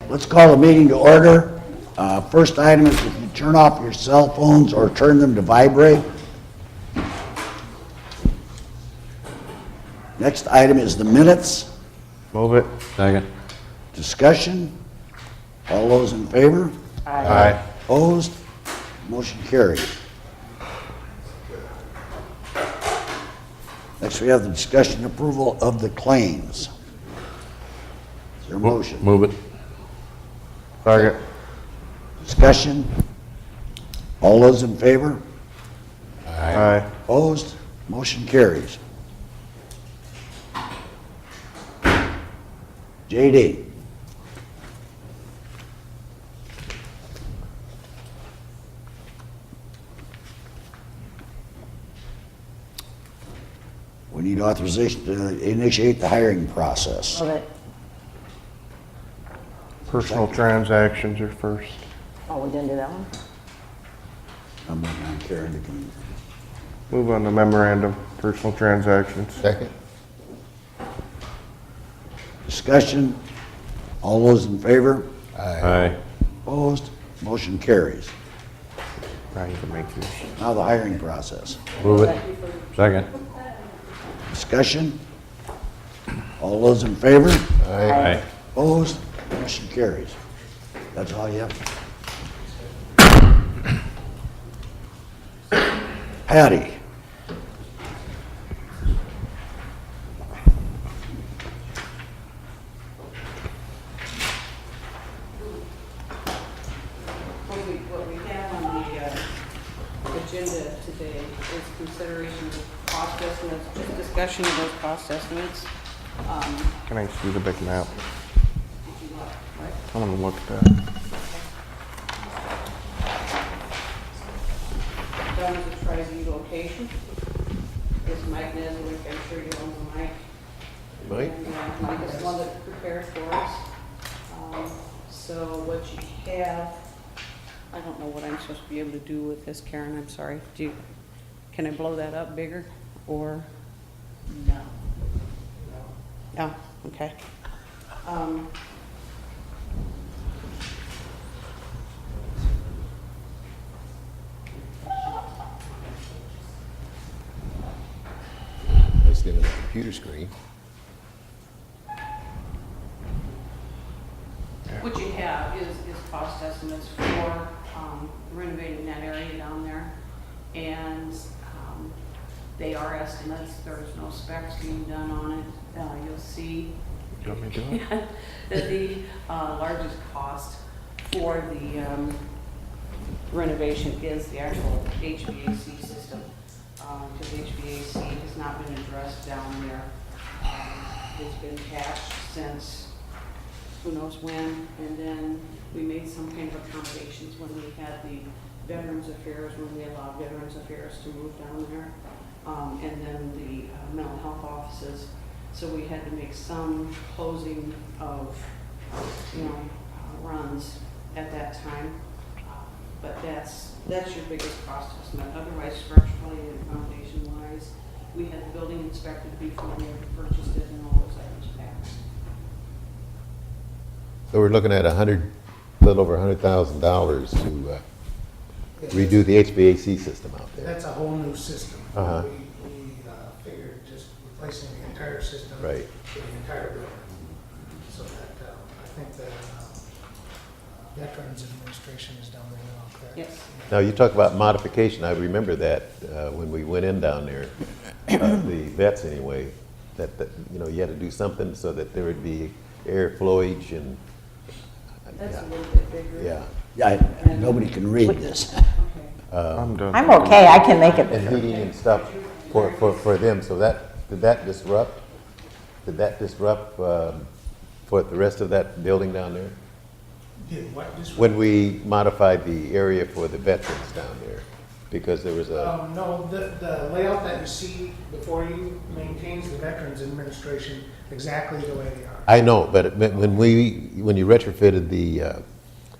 Let's call the meeting to order. First item is if you turn off your cell phones or turn them to vibrate. Next item is the minutes. Move it. Second. Discussion. All those in favor? Aye. Opposed? Motion carried. Next, we have the discussion and approval of the claims. Is there a motion? Move it. Second. Discussion. All those in favor? Aye. Opposed? Motion carries. JD. We need authorization to initiate the hiring process. Move it. Personal transactions are first. Oh, we didn't do that one? I'm waiting on Karen to come. Move on the memorandum, personal transactions. Second. Discussion. All those in favor? Aye. Opposed? Motion carries. Now you can make yours. Now the hiring process. Move it. Second. Discussion. All those in favor? Aye. Opposed? Motion carries. That's all you have. Patty. What we have on the agenda today is consideration of cost estimates, just discussion of those cost estimates. Can I see the big map? Right? Tell them to look at that. Done as a Tri-Z location. This is Mike Nesbitt, I'm sure you own the mic. Mike? And Mike is the one that prepared for us. So what you have, I don't know what I'm supposed to be able to do with this, Karen, I'm sorry. Can I blow that up bigger, or? No. Oh, okay. I was looking at the computer screen. What you have is cost estimates for renovating that area down there. And they are estimates, there's no specs being done on it. You'll see Do you want me to do it? that the largest cost for the renovation is the actual HVAC system. Because HVAC has not been addressed down there. It's been patched since who knows when, and then we made some kind of accommodations when we had the Veterans Affairs, when we allowed Veterans Affairs to move down there, and then the mental health offices. So we had to make some closing of, runs at that time. But that's your biggest cost estimate. Otherwise, structurally and foundation-wise, we had the building inspected before we ever purchased it and all those items back. So we're looking at a little over $100,000 to redo the HVAC system out there. That's a whole new system. Uh-huh. We figured just replacing the entire system. Right. For the entire building. So that, I think the Veterans Administration is down there now, correct? Yes. Now, you talk about modification. I remember that when we went in down there, the vets anyway, that you had to do something so that there would be air flowage and. That's a little bit bigger. Yeah. Yeah, nobody can read this. Okay. I'm done. I'm okay, I can make it And bigger. heating and stuff for them, so did that disrupt for the rest of that building down there? Did what this? When we modified the area for the veterans down there, because there was a, No, the layout that you see before you maintains the Veterans Administration exactly the way they are. I know, but when you retrofitted the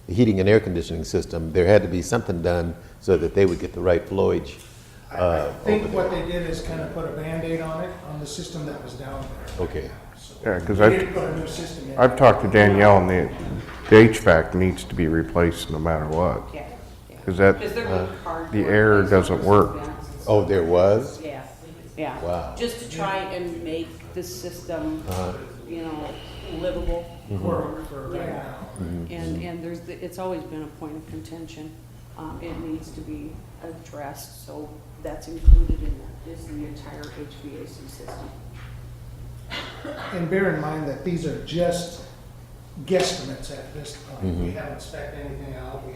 heating and air conditioning system, there had to be something done so that they would get the right flowage. I think over what there. they did is kind of put a Band-Aid on it, on the system that was down there. Okay. So Yeah, 'cause We didn't put a new system in. I've talked to Danielle, and the HVAC needs to be replaced no matter what. Yeah, yeah. Because that, Because they're good cardboard. the air doesn't work. Oh, there was? Yeah, yeah. Wow. Just to try and make the system, you know, livable. For right Yeah. now. And it's always been a point of contention. It needs to be addressed, so that's included in that, is the entire HVAC system. And bear in mind that these are just guesstimates at this point. We haven't spec'd anything out, we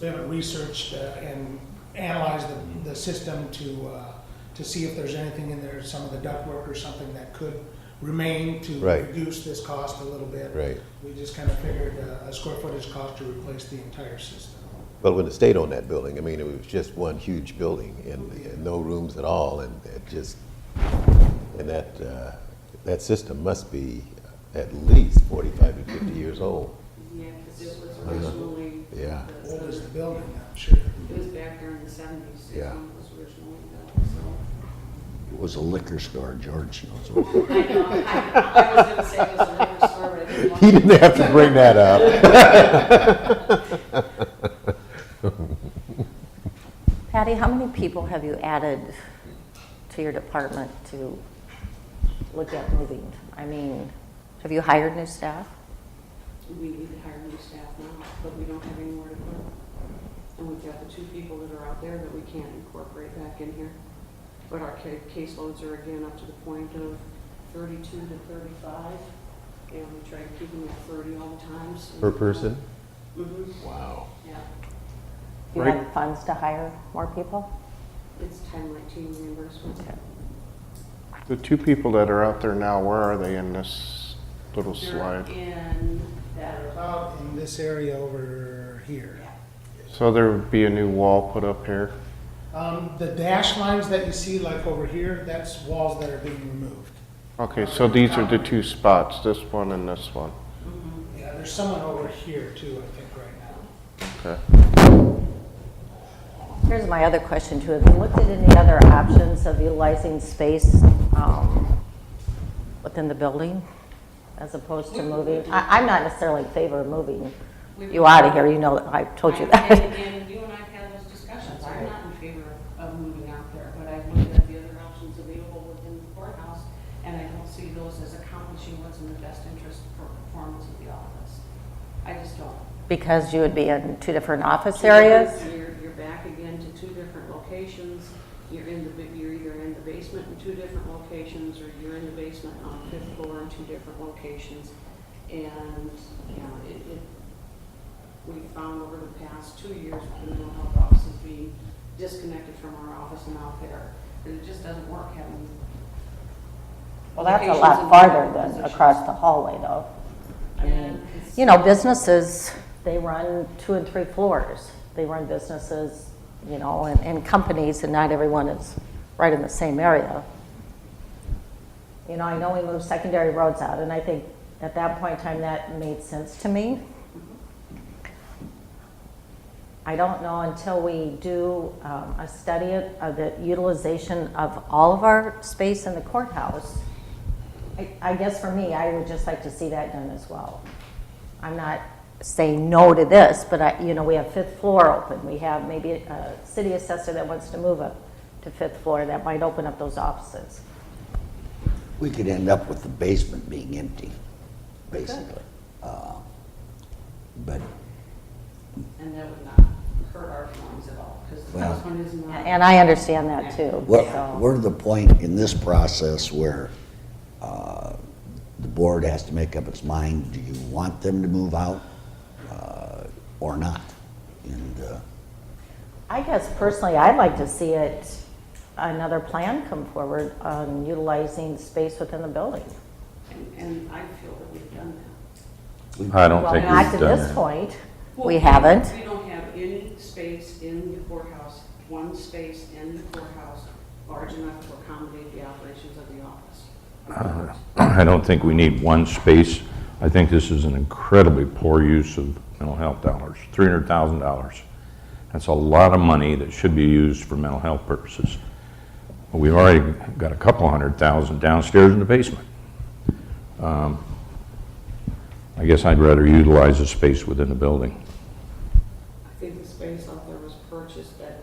haven't researched and analyzed the system to see if there's anything in there, some of the ductwork or something that could remain to Right. reduce this cost a little bit. Right. We just kind of figured a square footage cost to replace the entire system. But when it stayed on that building, I mean, it was just one huge building and no rooms at all, and it just, and that system must be at least 45 to 50 years old. Yeah, because it was originally. Yeah. Old as the building, I'm sure. It was back there in the 70s. Yeah. When it was originally built, so. It was a liquor store, George knows. I know, I was gonna say it was a liquor store, but I didn't want He didn't have to bring that up. Patty, how many people have you added to your department to look at moving? I mean, have you hired new staff? We need to hire new staff now, but we don't have anywhere to put them. And we've got the 2 people that are out there that we can't incorporate back in here. But our caseloads are again up to the point of 32 to 35. And we try to keep them at 30 all the time. So Per person? Mm-hmm, Wow. yeah. Do you Right. have funds to hire more people? It's time like team reimbursement. The 2 people that are out there now, where are they in this little They're slide? in that. About in this area over here. So there would be a new wall put up here? The dash lines that you see like over here, that's walls that are being removed. Okay, so these are the 2 spots, this one and this one. Yeah, there's someone over here too, I think, right now. Okay. Here's my other question too. Have you looked at any other options of utilizing space within the building as opposed to moving? I'm not necessarily in favor of moving you out of here. You know, I told you that. And you and I have had those discussions. I'm not in favor of moving out there, but I've looked at the other options available within the courthouse, and I don't see those as accomplishing what's in the best interest for performance of the office. I just don't. Because you would be in 2 different office areas? You're back again to 2 different locations. You're either in the basement in 2 different locations, or you're in the basement on the 5th floor in 2 different locations. And, you know, we found over the past 2 years with the mental health offices being disconnected from our office and out there, that it just doesn't work having. Well, that's a locations lot in farther different than positions. across the hallway though. I mean, And it's- you know, businesses, they run 2 and 3 floors. They run businesses, you know, and companies, and not everyone is right in the same area. You know, I know we moved secondary roads out, and I think at that point in time that made sense to me. I don't know until we do a study of the utilization of all of our space in the courthouse. I guess for me, I would just like to see that done as well. I'm not saying no to this, but you know, we have 5th floor open. We have maybe a city assessor that wants to move up to 5th floor that might open up those offices. We could end up with the basement being empty, basically. But, And that would not hurt our feelings at all, because the Well- first one is not. And I understand that too. so. we're to the point in this process where the board has to make up its mind, do you want them to move out or not? And I guess personally, I'd like to see another plan come forward on utilizing space within the building. And I feel that we've done that. I don't Well, think not to we've done this that. point. Well, We haven't. We don't have any space in the courthouse, one space in the courthouse large enough to accommodate the operations of the office. I don't think we need one space. I think this is an incredibly poor use of mental health dollars, $300,000. That's a lot of money that should be used for mental health purposes. We've already got a couple $100,000 downstairs in the basement. I guess I'd rather utilize the space within the building. I think the space out there was purchased, that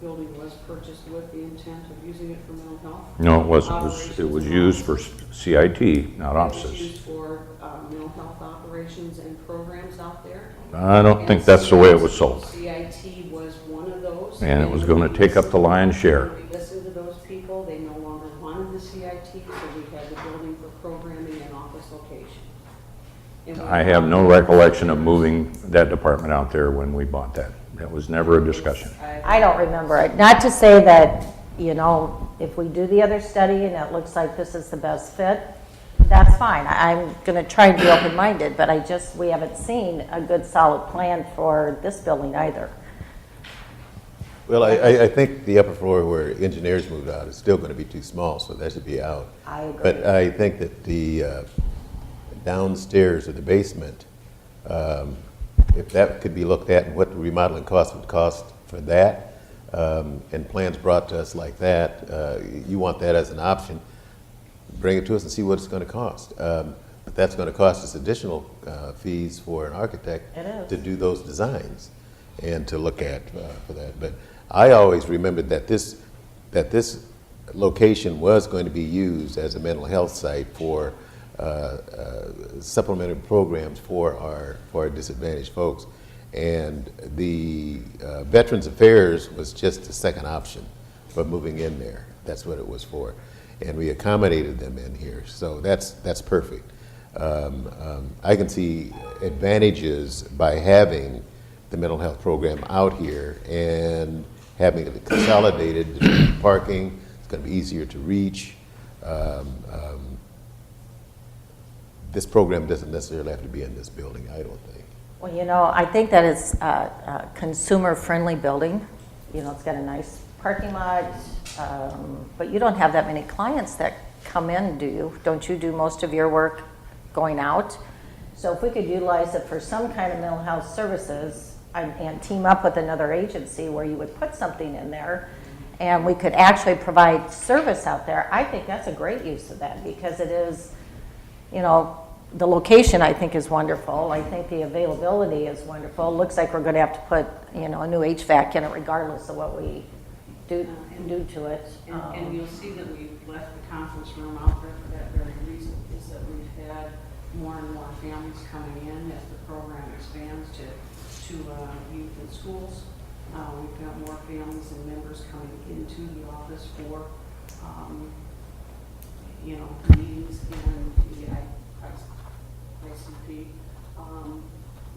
building was purchased with the intent of using it for mental health. No, it wasn't. It was used for CIT, not It was offices. used for mental health operations and programs out there. I don't think that's the way it was sold. CIT was one of those. And it was going to take up the lion's share. We listened to those people, they no longer wanted the CIT, so we had the building for programming and office location. And we- I have no recollection of moving that department out there when we bought that. That was never a discussion. I don't remember it. Not to say that, you know, if we do the other study and it looks like this is the best fit, that's fine. I'm going to try and be open-minded, but we haven't seen a good solid plan for this building either. Well, I think the upper floor where engineers moved out is still going to be too small, so that should be out. I agree. But I think that the downstairs or the basement, if that could be looked at and what the remodeling cost would cost for that, and plans brought to us like that, you want that as an option, bring it to us and see what it's going to cost. But that's going to cost us additional fees for an architect It is. to do those designs and to look at for that. But I always remembered that this location was going to be used as a mental health site for supplementary programs for our disadvantaged folks. And the Veterans Affairs was just a second option for moving in there. That's what it was for. And we accommodated them in here, so that's perfect. I can see advantages by having the mental health program out here and having it consolidated, parking, it's going to be easier to reach. This program doesn't necessarily have to be in this building, I don't think. Well, you know, I think that it's a consumer-friendly building. You know, it's got a nice parking lot, but you don't have that many clients that come in, do you? Don't you do most of your work going out? So if we could utilize it for some kind of mental health services and team up with another agency where you would put something in there and we could actually provide service out there, I think that's a great use of that because it is, you know, the location I think is wonderful. I think the availability is wonderful. Looks like we're going to have to put, you know, a new HVAC in it regardless of what we do to it. And you'll see that we've left the conference room out there for that very reason, is that we've had more and more families coming in as the program expands to youth and schools. We've got more families and members coming into the office for, you know, meetings and the ICP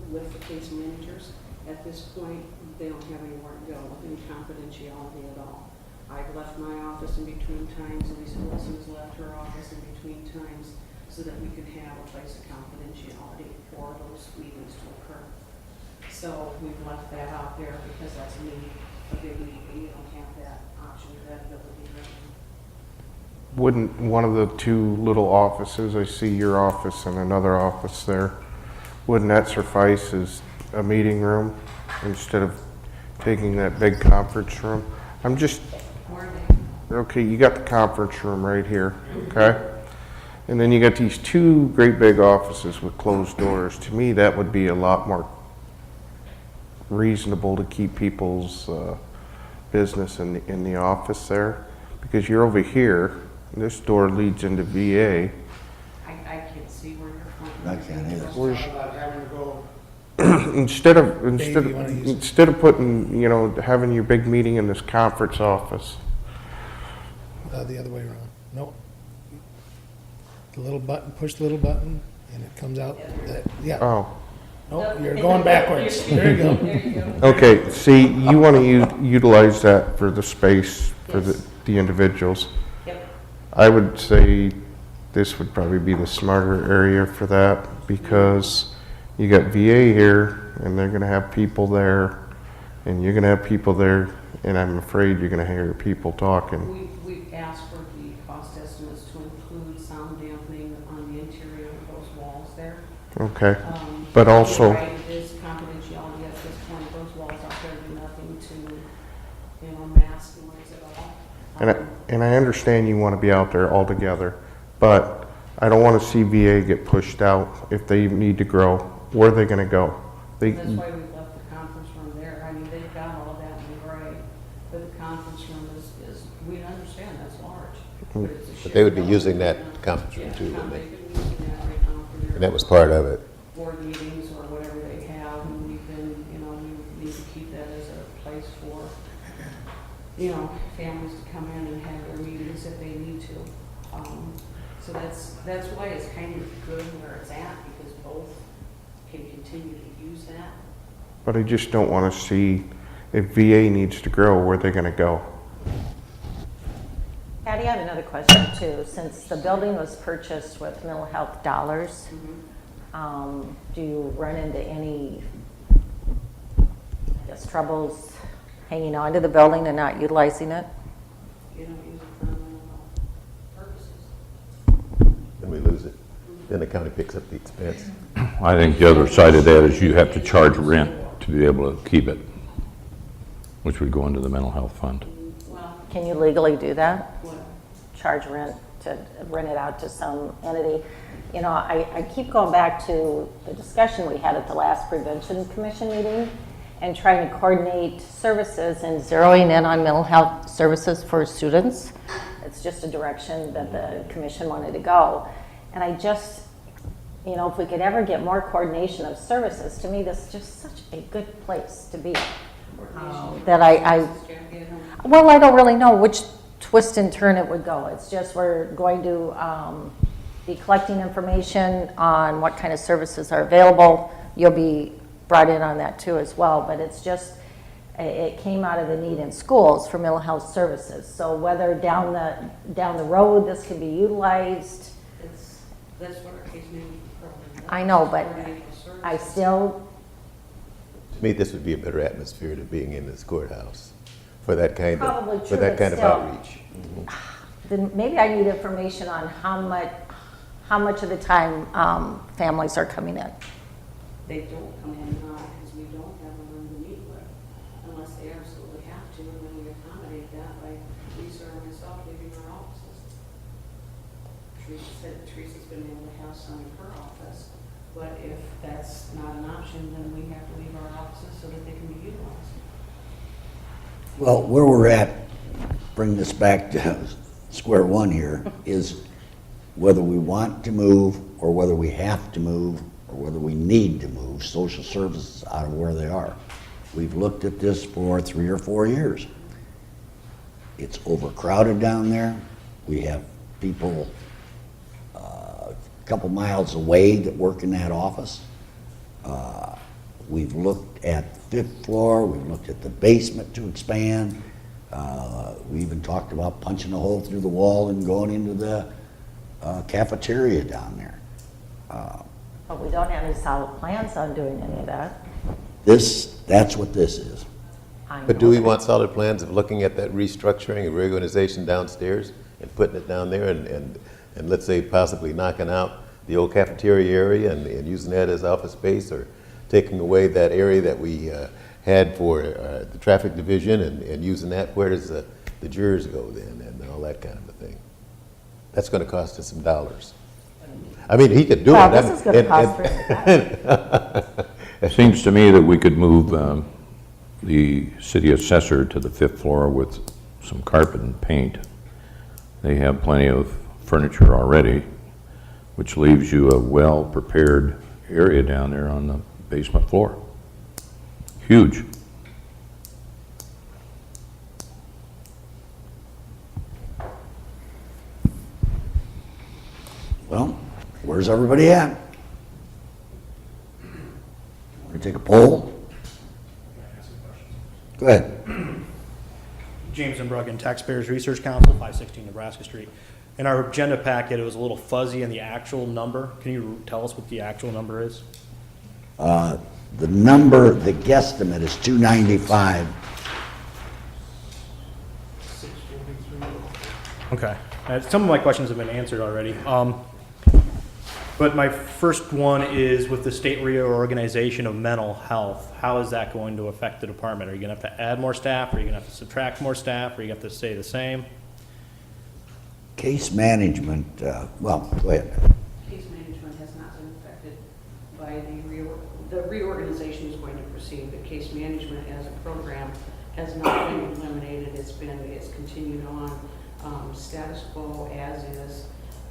with the case managers. At this point, they don't have anywhere to go with any confidentiality at all. I've left my office in between times, and Lisa Wilson's left her office in between times so that we can have a place of confidentiality for those meetings to occur. So we've left that out there because that's a big need, and you don't have that option or that ability right now. Wouldn't one of the two little offices, I see your office and another office there, wouldn't that suffice as a meeting room instead of taking that big conference room? I'm just, okay, you got the conference room right here, okay? And then you got these two great big offices with closed doors. To me, that would be a lot more reasonable to keep people's business in the office there, because you're over here, and this door leads into VA. I can't see where you're pointing. I can't either. Let's talk about having to go, Instead you wanna use it? of putting, you know, having your big meeting in this conference office. the other way around. Nope. The little button, push the little button, and it comes out. Yeah. Oh, Nope, you're going backwards. There you go. There you go. okay. See, you want to utilize that for the space for the individuals. Yep. I would say this would probably be the smarter area for that because you got VA here and they're going to have people there and you're going to have people there and I'm afraid you're going to hear people talking. We've asked for the cost estimates to include sound dampening on the interior of those walls there. Okay. But also, You're right, it is confidentiality at this point. Those walls out there do nothing to, you know, mask noise at all. and I understand you want to be out there all together, but I don't want to see VA get pushed out if they need to grow. Where are they going to go? That's why we left the conference room there. I mean, they've got all that in gray, but the conference room is, we understand that's large, but it's a But they would be shared using building. that conference room Yeah, too, wouldn't they they? could be using that right now for their And that was part of it. board meetings or whatever they have, and we've been, you know, we need to keep that as a place for, you know, families to come in and have their meetings if they need to. So that's why it's kind of good where it's at, because both can continue to use that. But I just don't want to see, if VA needs to grow, where they're going to go. Patty, I have another question too. Since the building was purchased with mental health dollars, do you run into any, I guess, troubles hanging on to the building and not utilizing it? You don't use it for mental health purposes. Then we lose it. Then the county picks up the expense. I think the other side of that is you have to charge rent to be able to keep it, which would go into the mental health fund. Well, Can you legally do that? what, Charge rent to rent it out to some entity? You know, I keep going back to the discussion we had at the last prevention commission meeting and trying to coordinate services and zeroing in on mental health services for students. It's just a direction that the commission wanted to go. And I just, you know, if we could ever get more coordination of services, to me, this is just such a good place to be. That well, I don't really know which twist and turn it would go. It's just we're going to be collecting information on what kind of services are available. You'll be brought in on that too as well, but it's just, it came out of the need in schools for mental health services. So whether down the road this can be utilized, that's what our case management program is. I know, but Coordinating services. I still, To me, this would be a better atmosphere to being in this courthouse for that kind Probably of, true, for that but kind of still. outreach. then maybe I need information on how much of the time families are coming in. They don't come in because we don't have a room to meet with unless they absolutely have to, and then we accommodate that by Lisa or myself leaving our offices. Teresa's been able to have some in her office, but if that's not an option, then we have to leave our offices so that they can be utilized. Well, where we're at, bring this back to square one here, is whether we want to move or whether we have to move or whether we need to move social services out of where they are. We've looked at this for 3 or 4 years. It's overcrowded down there. We have people a couple miles away that work in that office. We've looked at the 5th floor, we've looked at the basement to expand. We even talked about punching a hole through the wall and going into the cafeteria down there. But we don't have any solid plans on doing any of that. That's what this is. I But know do we that. want solid plans of looking at that restructuring and reorganization downstairs and putting it down there and let's say possibly knocking out the old cafeteria area and using that as office space, or taking away that area that we had for the traffic division and using that? Where does the jurors go then, and all that kind of a thing? That's going to cost us some dollars. I mean, he could do Well, it. this is going to cost $300,000. It seems to me that we could move the city assessor to the 5th floor with some carpet and paint. They have plenty of furniture already, which leaves you a well-prepared area down there on the basement floor. Huge. Well, where's everybody at? Want to take a poll? Go ahead. James and Bruggen, Taxpayers Research Council, 516 Nebraska Street. In our agenda packet, it was a little fuzzy in the actual number. Can you tell us what the actual number is? The number, the guesstimate is 295. Okay. Some of my questions have been answered already. But my first one is with the state reorganization of mental health. How is that going to affect the department? Are you going to have to add more staff? Are you going to have to subtract more staff? Are you going to have to stay the same? Case management, well, go ahead. Case management has not been affected by the reorganization is going to proceed, but case management as a program has not been eliminated. It's continued on, status quo as is,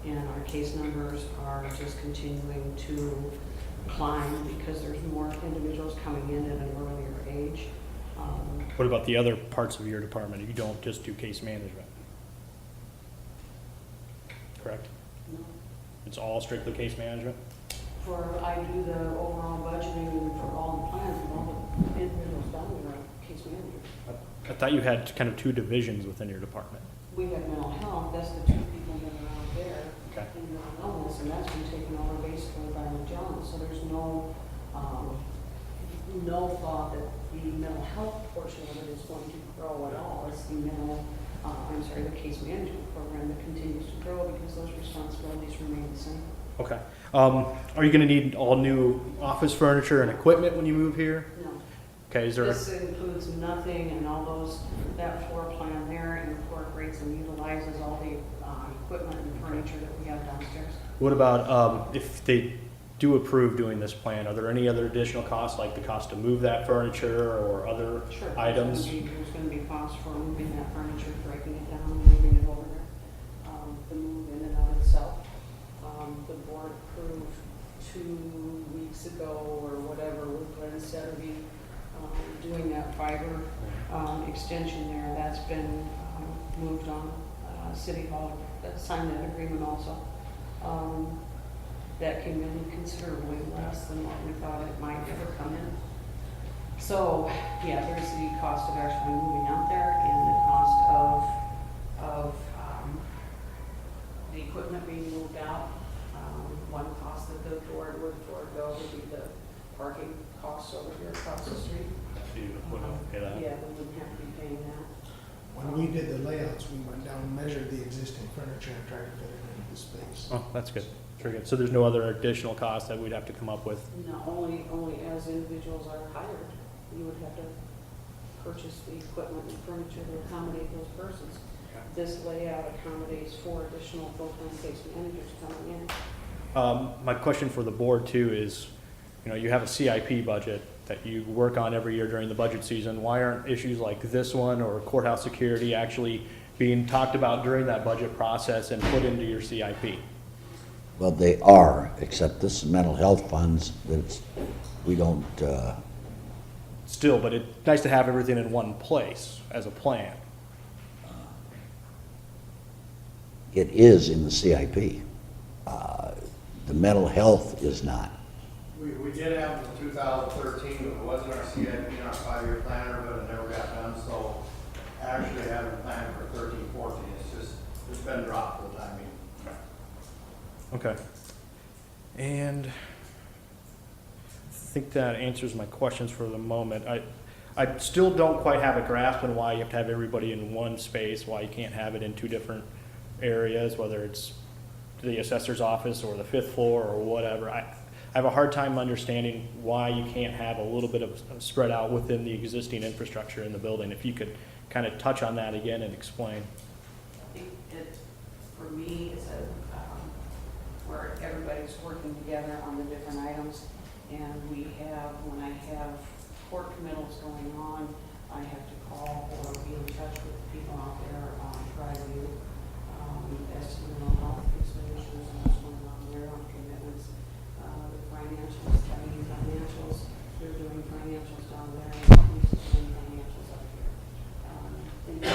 and our case numbers are just continuing to climb because there's more individuals coming in at an earlier age. What about the other parts of your department? You don't just do case management? Correct? No. It's all strictly case management? I do the overall budgeting for all the plans, and all the individuals down there are case managers. I thought you had kind of two divisions within your department. We have mental health, that's the two people that are out there. Okay. In mental illness, and that's been taken over basically by Magellan, so there's no thought that the mental health portion of it is going to grow at all. It's the case management program that continues to grow because those responsibilities remain the same. Okay. Are you going to need all new office furniture and equipment when you move here? No. Okay, is there, This includes nothing, and that floor plan there incorporates and utilizes all the equipment and furniture that we have downstairs. what about if they do approve doing this plan, are there any other additional costs, like the cost to move that furniture or other Sure. items? There's going to be costs for moving that furniture, breaking it down, moving it over there. The move in and out itself. The board approved 2 weeks ago or whatever with Glenn Setterby doing that fiber extension there. That's been moved on. City Hall signed that agreement also. That came in considerably less than what we thought it might ever come in. So, yeah, there's the cost of actually moving out there and the cost of the equipment being moved out. One cost that the board would forego would be the parking costs over here across the street. So you wouldn't have to pay that? Yeah, we wouldn't have to be paying that. When we did the layouts, we went down and measured the existing furniture and tried to fit it into the space. Oh, that's good. Very good. So there's no other additional costs that we'd have to come up with? No, only as individuals are hired, you would have to purchase the equipment and furniture to accommodate those persons. This layout accommodates 4 additional full-time case managers coming in. My question for the board too is, you have a CIP budget that you work on every year during the budget season. Why aren't issues like this one or courthouse security actually being talked about during that budget process and put into your CIP? Well, they are, except this is mental health funds, we don't, Still, but it's nice to have everything in one place as a plan. it is in the CIP. The mental health is not. We did have it in 2013, but it wasn't our CIP, our 5-year planner, but it never got done, so actually I haven't planned for 13, 14, it's been dropped for the time being. Okay. And I think that answers my questions for the moment. I still don't quite have a grasp on why you have to have everybody in one space, why you can't have it in 2 different areas, whether it's the assessor's office or the 5th floor or whatever. I have a hard time understanding why you can't have a little bit of spread out within the existing infrastructure in the building. If you could kind of touch on that again and explain. I think for me, it's where everybody's working together on the different items. And when I have court committals going on, I have to call or be in touch with people out there on Friday as to mental health issues and what's going on there on commitments. The financials, they're doing financials down there, and the police is doing financials up here. And to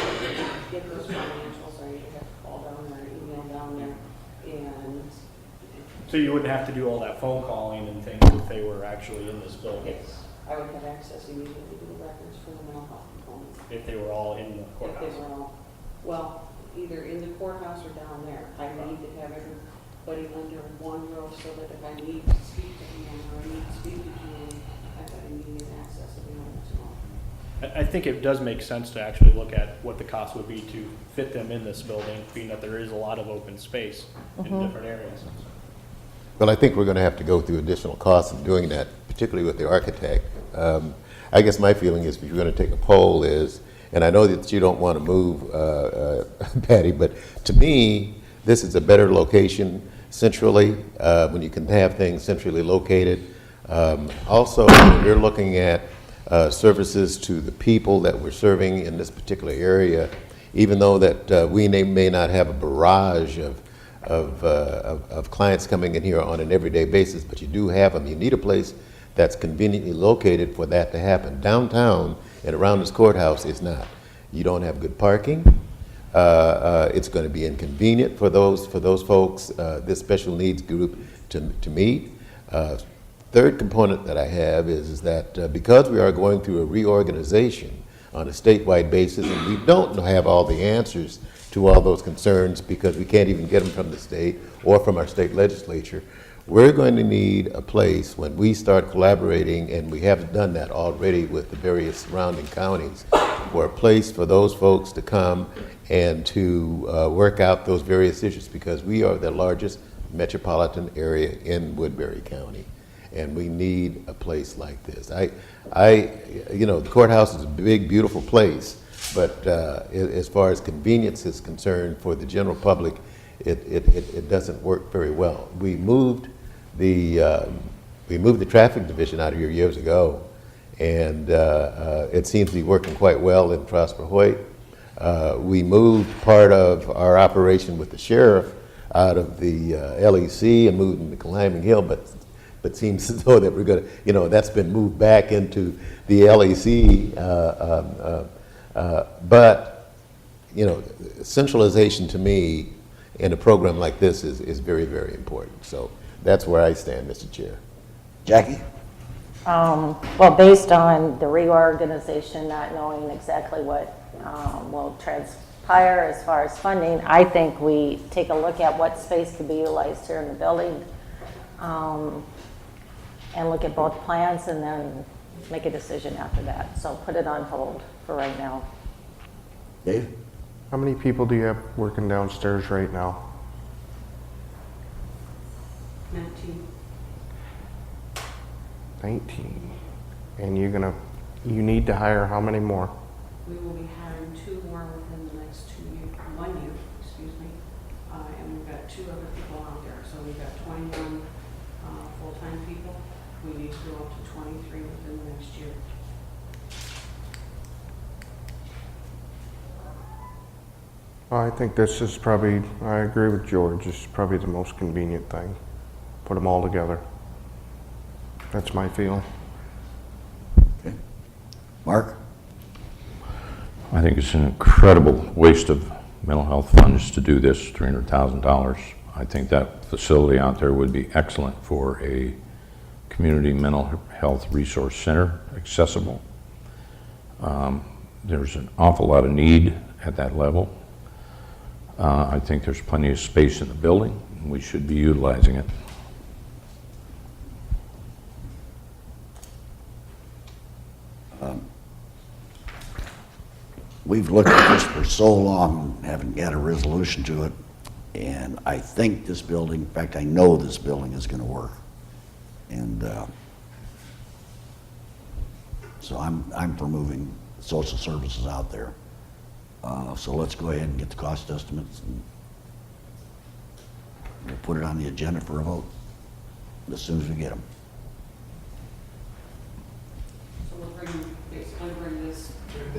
get those financials, I either have to call down there, email down there, and So you wouldn't have to do all that phone calling and things if they were actually in this building? yes, I would have access immediately to the records for the mental health component. If they were all in the If courthouse? they were all, well, either in the courthouse or down there. I need to have everybody under one roof so that if I need to speak to him or I need to speak to Julie, I've got immediate access to the others. I think it does make sense to actually look at what the cost would be to fit them in this building, being that there is a lot of open space in different areas. Well, I think we're going to have to go through additional costs in doing that, particularly with the architect. I guess my feeling is, if you're going to take a poll, is And I know that you don't want to move, Patty, but to me, this is a better location centrally, when you can have things centrally located. Also, when you're looking at services to the people that we're serving in this particular area, even though that we may not have a barrage of clients coming in here on an everyday basis, but you do have them. You need a place that's conveniently located for that to happen. Downtown and around this courthouse is not. You don't have good parking. It's going to be inconvenient for those folks, this special needs group to meet. Third component that I have is that because we are going through a reorganization on a statewide basis, and we don't have all the answers to all those concerns because we can't even get them from the state or from our state legislature, we're going to need a place when we start collaborating, and we have done that already with the various surrounding counties, for a place for those folks to come and to work out those various issues, because we are the largest metropolitan area in Woodbury County, and we need a place like this. You know, the courthouse is a big, beautiful place, but as far as convenience is concerned for the general public, it doesn't work very well. We moved the traffic division out of here years ago, and it seems to be working quite well in Prosper Hoyt. We moved part of our operation with the sheriff out of the LEC and moved into Climbing Hill, but seems as though that we're going to, you know, that's been moved back into the LEC. But, you know, centralization to me in a program like this is very, very important. So that's where I stand, Mr. Chair. Jackie? Well, based on the reorganization, not knowing exactly what will transpire as far as funding, I think we take a look at what space could be utilized here in the building, and look at both plans and then make a decision after that. So put it on hold for right now. Dave? How many people do you have working downstairs right now? 19. 19. And you need to hire how many more? We will be hiring 2 more within the next 1 year, excuse me. And we've got 2 other people out there. So we've got 21 full-time people. We need to go up to 23 within the next year. I think this is probably, I agree with George, this is probably the most convenient thing. Put them all together. That's my feeling. Okay. Mark? I think it's an incredible waste of mental health funds to do this, $300,000. I think that facility out there would be excellent for a community mental health resource center, accessible. There's an awful lot of need at that level. I think there's plenty of space in the building, and we should be utilizing it. We've looked at this for so long, haven't got a resolution to it, and I think this building, in fact, I know this building is going to work. And so I'm for moving social services out there. So let's go ahead and get the cost estimates, and we'll put it on the agenda for a vote as soon as we get them. So we'll basically bring this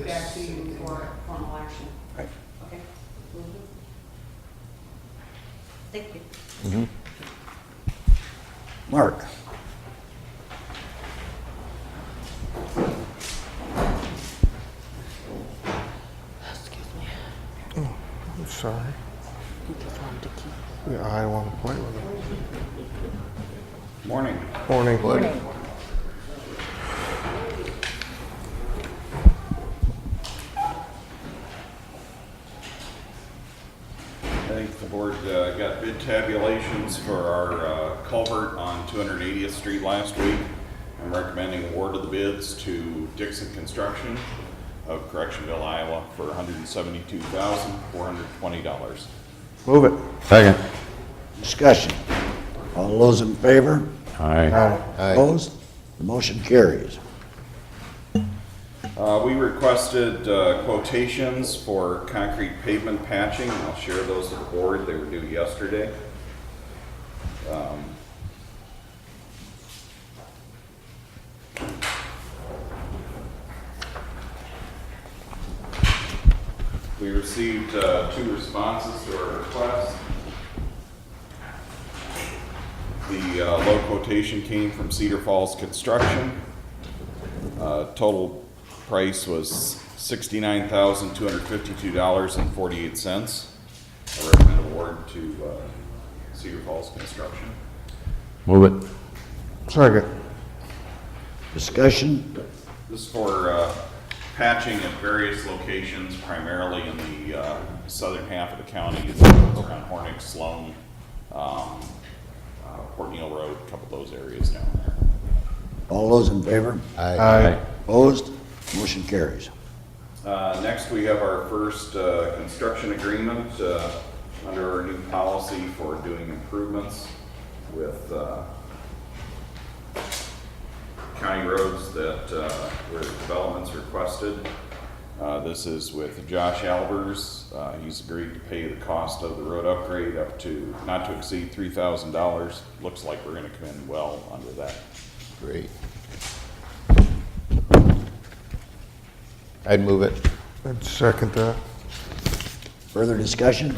back to you for formal action. Right. Okay? Will do. Thank you. Mark? I'm sorry. Yeah, I want to play with them. Morning. Morning. Morning. I think the board got bid tabulations for our culvert on 280th Street last week. I'm recommending award of the bids to Dixon Construction of Correctionville, Iowa for $172,420. Move it. Second. Discussion. All those in favor? Aye. Opposed? The motion carries. We requested quotations for concrete pavement patching. I'll share those with the board. They were due yesterday. We received 2 responses to our request. The low quotation came from Cedar Falls Construction. Total price was $69,252.48. I recommend award to Cedar Falls Construction. Move it. Second. Discussion? This is for patching at various locations, primarily in the southern half of the county, around Hornick, Sloan, Port Neal Road, a couple of those areas down there. All those in favor? Aye. Opposed? Motion carries. Next, we have our first construction agreement under our new policy for doing improvements with county roads that where developments requested. This is with Josh Albers. He's agreed to pay the cost of the road upgrade up to not to exceed $3,000. Looks like we're going to come in well under that. Great. I'd move it. I'd second that. Further discussion?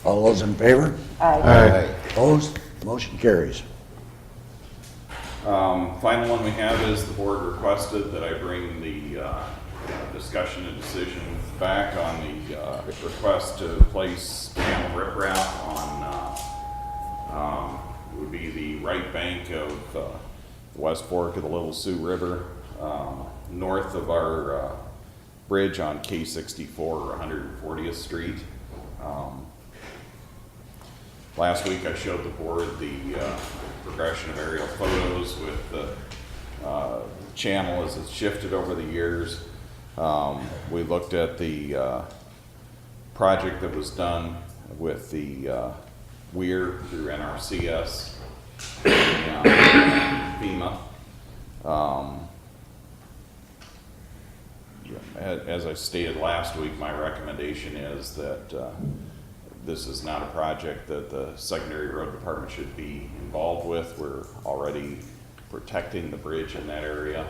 All those in favor? Aye. Opposed? Motion carries. Final one we have is the board requested that I bring the discussion and decision back on the request to place channel riprap on would be the right bank of the West Fork of the Little Sioux River, north of our bridge on K64 or 140th Street. Last week I showed the board the progression of aerial photos with the channel as it's shifted over the years. We looked at the project that was done with the weir through NRCS and FEMA. As I stated last week, my recommendation is that this is not a project that the secondary road department should be involved with. We're already protecting the bridge in that area.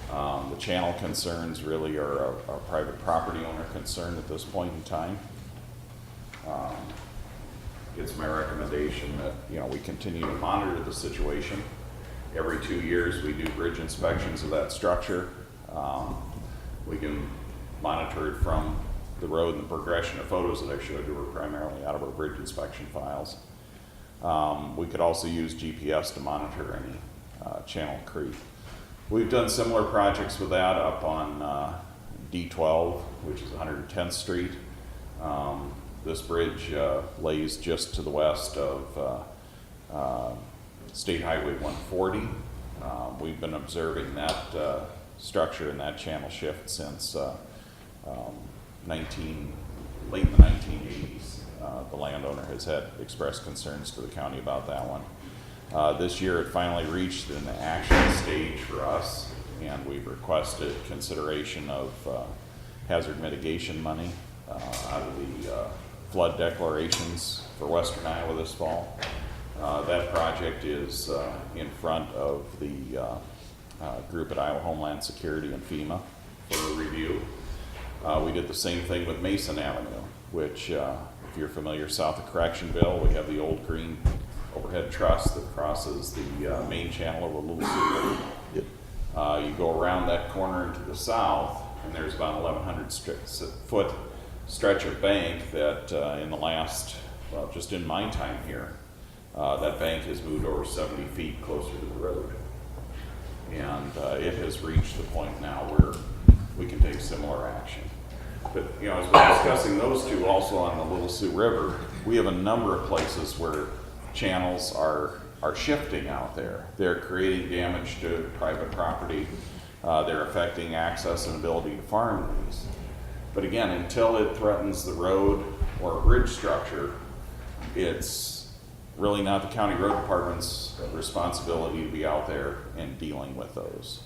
The channel concerns really are a private property owner concern at this point in time. It's my recommendation that we continue to monitor the situation. Every 2 years we do bridge inspections of that structure. We can monitor it from the road, and the progression of photos that I showed you were primarily out of our bridge inspection files. We could also use GPS to monitor any channel creep. We've done similar projects with that up on D12, which is 110th Street. This bridge lays just to the west of State Highway 140. We've been observing that structure and that channel shift since late in the 1980s. The landowner has had expressed concerns to the county about that one. This year it finally reached an action stage for us, and we've requested consideration of hazard mitigation money out of the flood declarations for Western Iowa this fall. That project is in front of the group at Iowa Homeland Security and FEMA for a review. We did the same thing with Mason Avenue, which if you're familiar south of Correctionville, we have the old green overhead truss that crosses the main channel of the Little Sioux River. Yep. You go around that corner into the south, and there's about 1,100 foot stretch of bank that in the last, well, just in my time here, that bank has moved over 70 feet closer to the road. And it has reached the point now where we can take similar action. But, as we're discussing those two also on the Little Sioux River, we have a number of places where channels are shifting out there. They're creating damage to private property. They're affecting access and ability to farm these. But again, until it threatens the road or a bridge structure, it's really not the county road department's responsibility to be out there and dealing with those.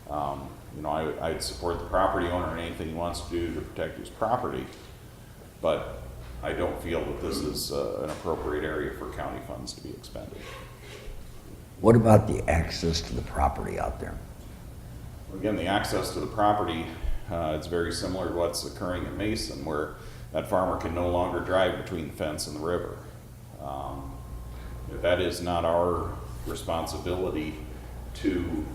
You know, I'd support the property owner in anything he wants to do to protect his property, but I don't feel that this is an appropriate area for county funds to be expended. What about the access to the property out there? Again, the access to the property, it's very similar to what's occurring in Mason, where that farmer can no longer drive between the fence and the river. That is not our responsibility to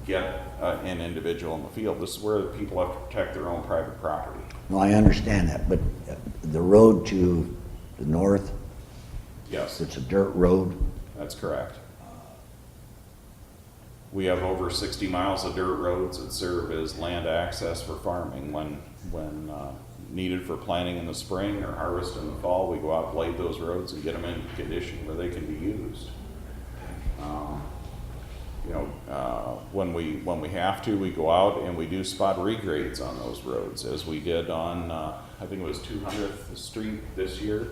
get an individual in the field. This is where the people have to protect their own private property. No, I understand that, but the road to the north, Yes, it's a dirt road. that's correct. We have over 60 miles of dirt roads that serve as land access for farming. When needed for planting in the spring or harvest in the fall, we go out, blade those roads and get them in condition where they can be used. When we have to, we go out and we do spot regrades on those roads, as we did on, I think it was 200th Street this year.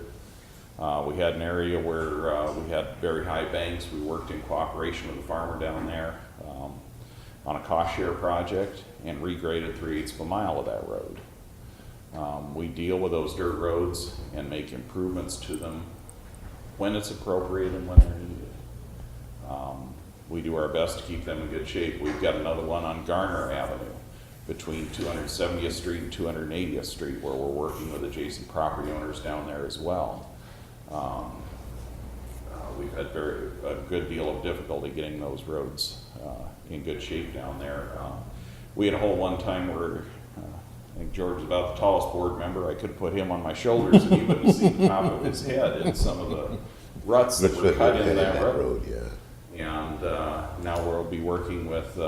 We had an area where we had very high banks. We worked in cooperation with the farmer down there on a cost share project and regraded 3/8 of a mile of that road. We deal with those dirt roads and make improvements to them when it's appropriate and when they're needed. We do our best to keep them in good shape. We've got another one on Garner Avenue between 270th Street and 280th Street, where we're working with adjacent property owners down there as well. We've had a good deal of difficulty getting those roads in good shape down there. We had a whole one time where I think George was about the tallest board member. I could put him on my shoulders and he wouldn't see the top of his head in some of the ruts that were cut in that road. Yeah. And now we'll be working with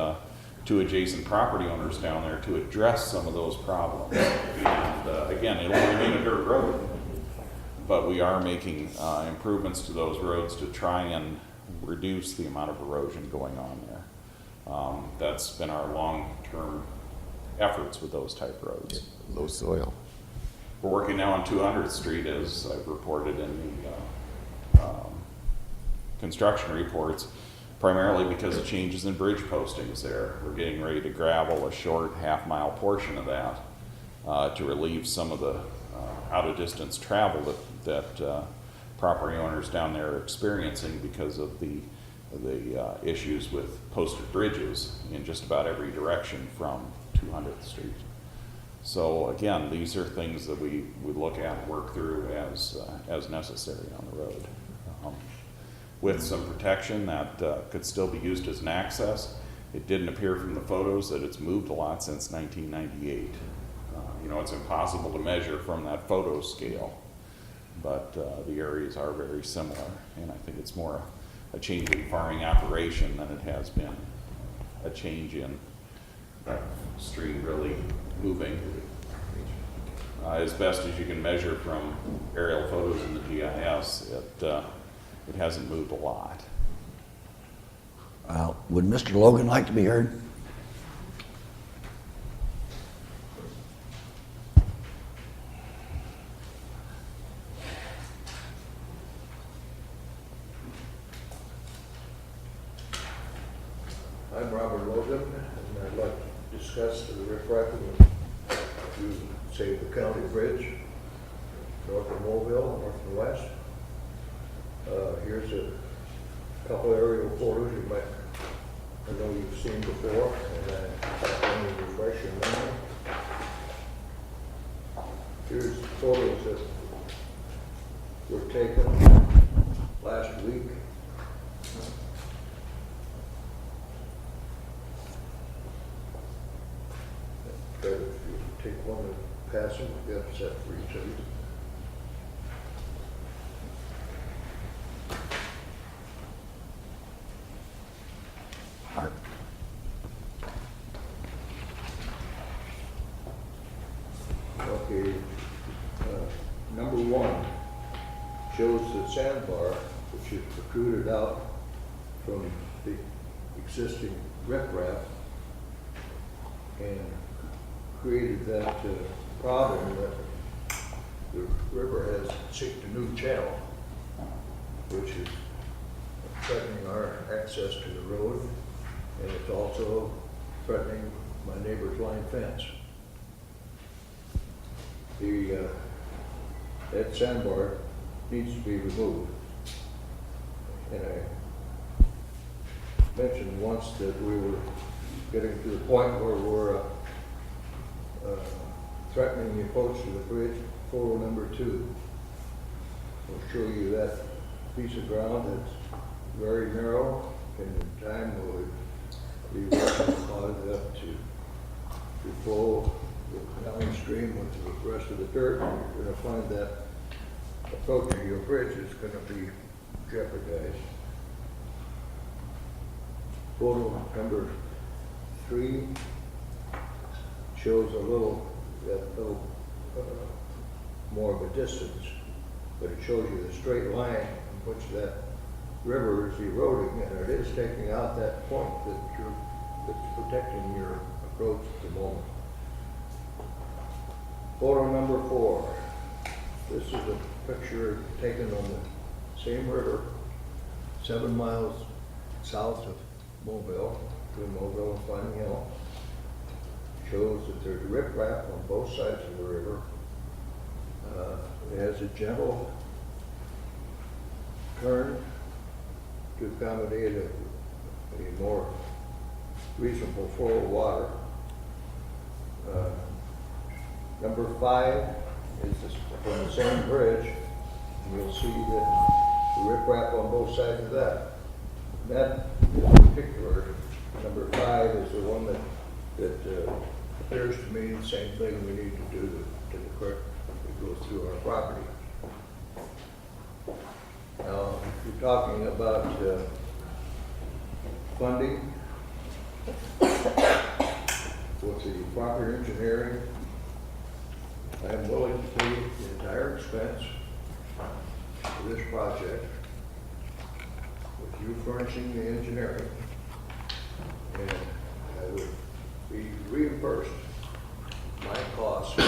2 adjacent property owners down there to address some of those problems. And again, it'll remain a dirt road, but we are making improvements to those roads to try and reduce the amount of erosion going on there. That's been our long-term efforts with those type roads. Low soil. We're working now on 200th Street, as I've reported in the construction reports, primarily because of changes in bridge postings there. We're getting ready to gravel a short half-mile portion of that to relieve some of the out-of-distance travel that property owners down there are experiencing because of the issues with posted bridges in just about every direction from 200th Street. So again, these are things that we look at and work through as necessary on the road. With some protection that could still be used as an access. It didn't appear from the photos that it's moved a lot since 1998. It's impossible to measure from that photo scale, but the areas are very similar, and I think it's more a change in farming operation than it has been a change in that stream really moving. As best as you can measure from aerial photos in the GIS, it hasn't moved a lot. Would Mr. Logan like to be heard? I'm Robert Logan, and I'd like to discuss the riprap to save the county bridge, north of Mobile, north and west. Here's a couple aerial photos you might, I know you've seen before, and let me refresh your memory. Here's photos that were taken last week. If you take one and pass them, we've got a set for each of you. Art. Okay, number one shows the sandbar, which is protruded out from the existing riprap and created that problem that the river has seeked a new channel, which is threatening our access to the road, and it's also threatening my neighbor's line fence. That sandbar needs to be removed. And I mentioned once that we were getting to the point where we're threatening the approach to the bridge, photo number 2. We'll show you that piece of ground that's very narrow, and in time will be cause that to flow downstream with the rest of the dirt. You're going to find that approach to your bridge is going to be jeopardized. Photo number 3 shows that little more of a distance, but it shows you the straight line in which that river is eroding, and it is taking out that point that's protecting your approach at the moment. Photo number 4. This is a picture taken on the same river, 7 miles south of Mobile, between Mobile and Finding Hill. Shows that there's riprap on both sides of the river. It has a gentle turn to accommodate a more reasonable flow of water. Number 5 is from the same bridge. You'll see that the riprap on both sides of that. That in particular, number 5 is the one that appears to me the same thing we need to do to the creek that goes through our property. Now, if you're talking about funding with the proper engineering, I am willing to pay the entire expense for this project with you furnishing the engineering, and I would be reimbursed my costs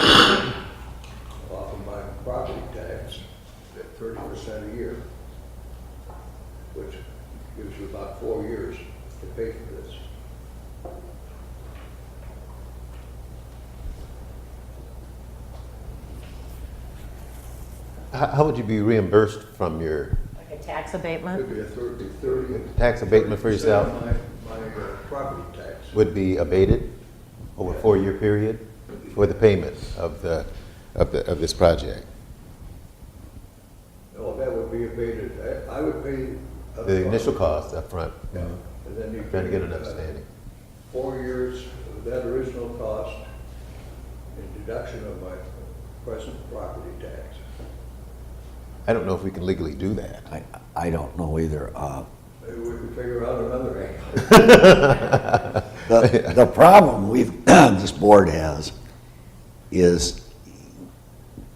off of my property tax at 30% a year, which gives you about 4 years to pay for this. How would you be reimbursed from your Like a tax abatement? It'd be a 30 tax abatement for 30% yourself? of my property tax. Would be abated over a 4-year period for the payment of this project? No, that would be abated. I would pay. up The front. initial cost up front. Yeah. And then you Trying to get pay, an understanding. 4 years of that original cost in deduction of my present property tax. I don't know if we can legally do that. I don't know either. Maybe we could figure out another angle. The problem this board has is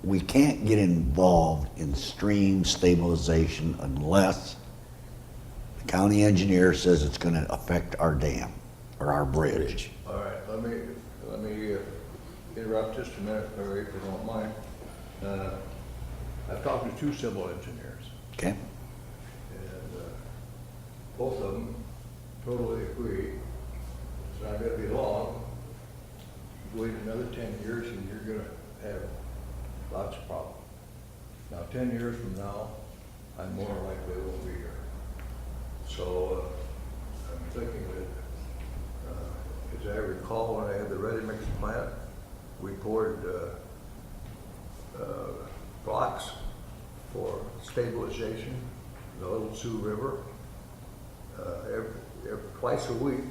we can't get involved in stream stabilization unless the county engineer says it's going to affect our dam or our bridge. All right, let me interrupt just a minute, Larry, if you don't mind. I've talked to 2 civil engineers, Okay? and both of them totally agree. It's not going to be long. Wait another 10 years and you're going to have lots of problems. Now, 10 years from now, I'm more likely won't be here. So I'm thinking that, as I recall, when I had the ready-mix plant, we poured blocks for stabilization in the Little Sioux River. Twice a week,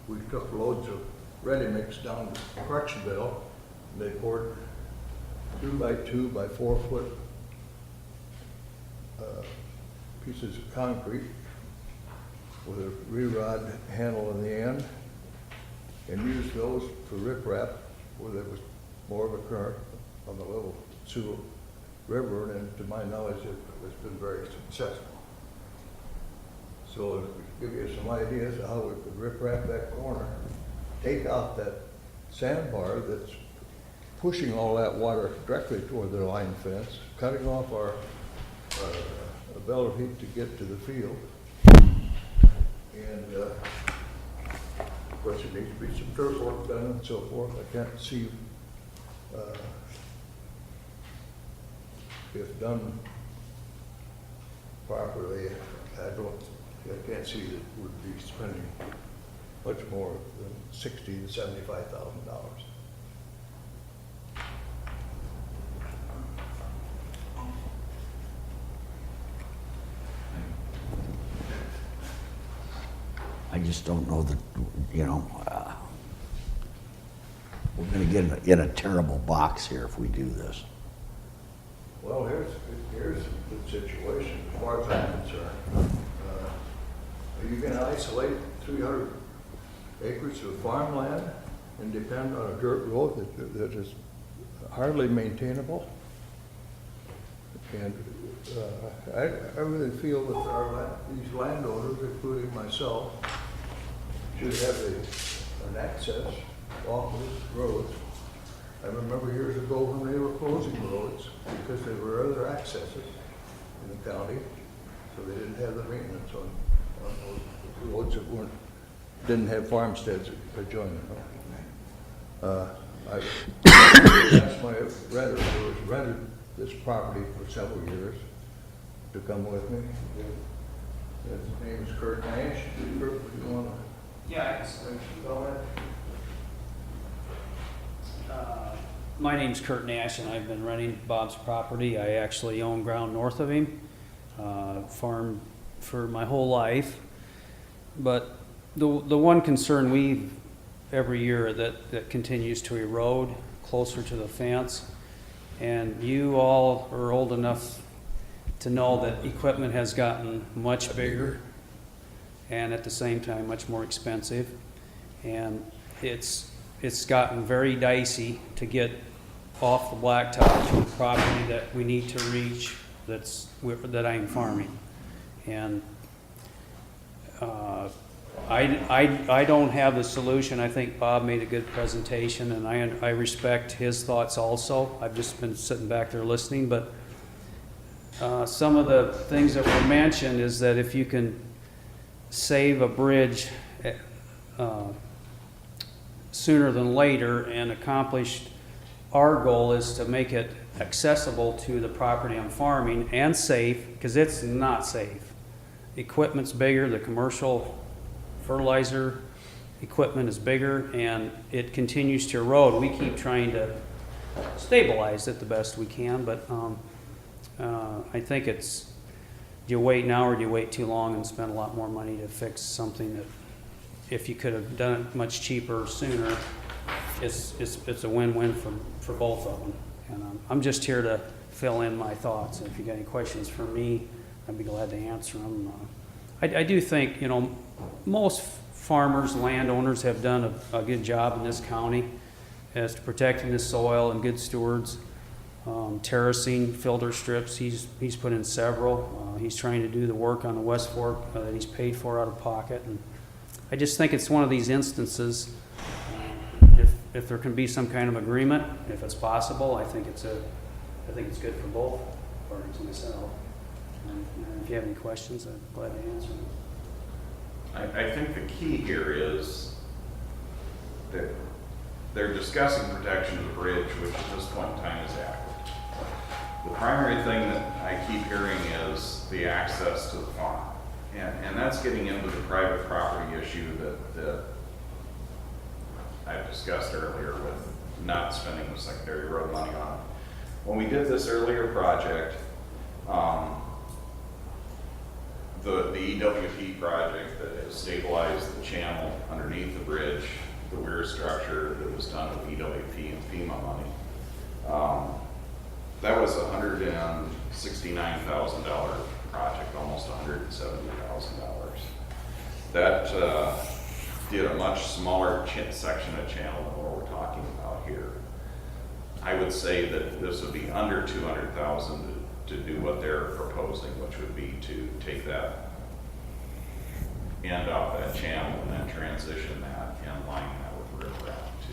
we took loads of ready-mix down to Correctionville. They poured 2 by 2 by 4 foot pieces of concrete with a re-rod handle in the end, and used those for riprap where there was more of a current on the Little Sioux River, and to my knowledge, it has been very successful. So to give you some ideas of how we could riprap that corner, take out that sandbar that's pushing all that water directly toward the line fence, cutting off our ability to get to the field, and course, there needs to be some dirt work done and so forth. I can't see, if done properly, I can't see that we'd be spending much more than $60,000 to $75,000. I just don't know that, we're gonna get in a terrible box here if we do this. Well, here's the situation, as far as I'm concerned. Are you gonna isolate 300 acres of farmland and depend on a dirt road that is hardly maintainable? And I really feel that these landowners, including myself, should have an access off those roads. I remember years ago when they were closing roads because there were other accesses in the county, so they didn't have the maintenance on those roads that didn't have farmsteads adjoining them. That's my renter who has rented this property for several years to come with me. His name is Kurt Nash. Kurt, would you want to? Yeah, I guess. Go ahead. My name's Kurt Nash, and I've been renting Bob's property. I actually own ground north of him, farmed for my whole life. But the one concern we every year that continues to erode closer to the fence, and you all are old enough to know that equipment has gotten much bigger and at the same time much more expensive, and it's gotten very dicey to get off the blacktop to the property that we need to reach that I'm farming. And I don't have the solution. I think Bob made a good presentation, and I respect his thoughts also. I've just been sitting back there listening, but some of the things that were mentioned is that if you can save a bridge sooner than later and accomplish our goal is to make it accessible to the property I'm farming and safe, because it's not safe. Equipment's bigger, the commercial fertilizer equipment is bigger, and it continues to erode. We keep trying to stabilize it the best we can, but I think it's, do you wait now or do you wait too long and spend a lot more money to fix something that if you could have done it much cheaper sooner, it's a win-win for both of them. And I'm just here to fill in my thoughts. If you got any questions for me, I'd be glad to answer them. I do think, most farmers, landowners have done a good job in this county as to protecting the soil and good stewards. Terracing, filter strips, he's put in several. He's trying to do the work on the West Fork that he's paid for out of pocket. And I just think it's one of these instances, if there can be some kind of agreement, if it's possible, I think it's good for both parties myself. And if you have any questions, I'm glad to answer them. I think the key here is that they're discussing protection of the bridge, which at this point in time is adequate. The primary thing that I keep hearing is the access to the farm. And that's getting into the private property issue that I've discussed earlier with not spending the secondary road money on it. When we did this earlier project, the EWP project that has stabilized the channel underneath the bridge, the weir structure that was done with EWP and FEMA money, that was a $169,000 project, almost $170,000. That did a much smaller section of channel than what we're talking about here. I would say that this would be under $200,000 to do what they're proposing, which would be to take that end off that channel and then transition that and line that with riprap to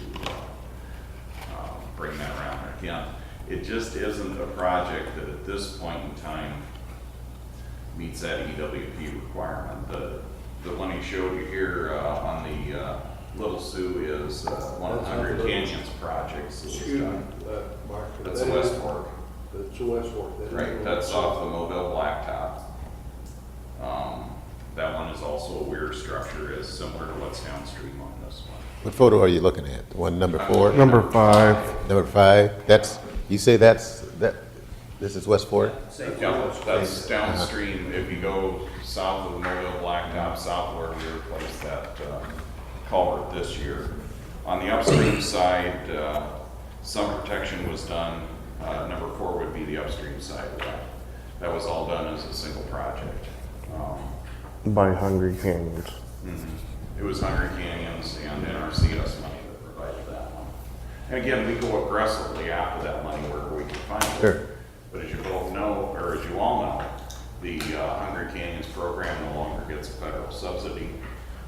bring that around there. Again, it just isn't a project that at this point in time meets that EWP requirement. The one he showed you here on the Little Sioux is one of Hungry Canyon's projects. that was Excuse me, done. Mark. That's the West Fork. That's the West Fork. That is Right, the that's West off the Mobile Blacktop. That one is also a weird structure, is similar to what's downstream on this one. What photo are you looking at? The one number 4? Number 5. Number 5? That's, you say that's, this is West Fork? Yeah, that's downstream, if you go south of the Mobile Blacktop, south where we replaced that culvert this year. On the upstream side, some protection was done. Number 4 would be the upstream side of that. That was all done as a single project. By Hungry Canyons. It was Hungry Canyons and NRCS money that provided that one. And again, we go aggressively after that money wherever we can find it. Sure. But as you both know, or as you all know, the Hungry Canyons program no longer gets a federal subsidy.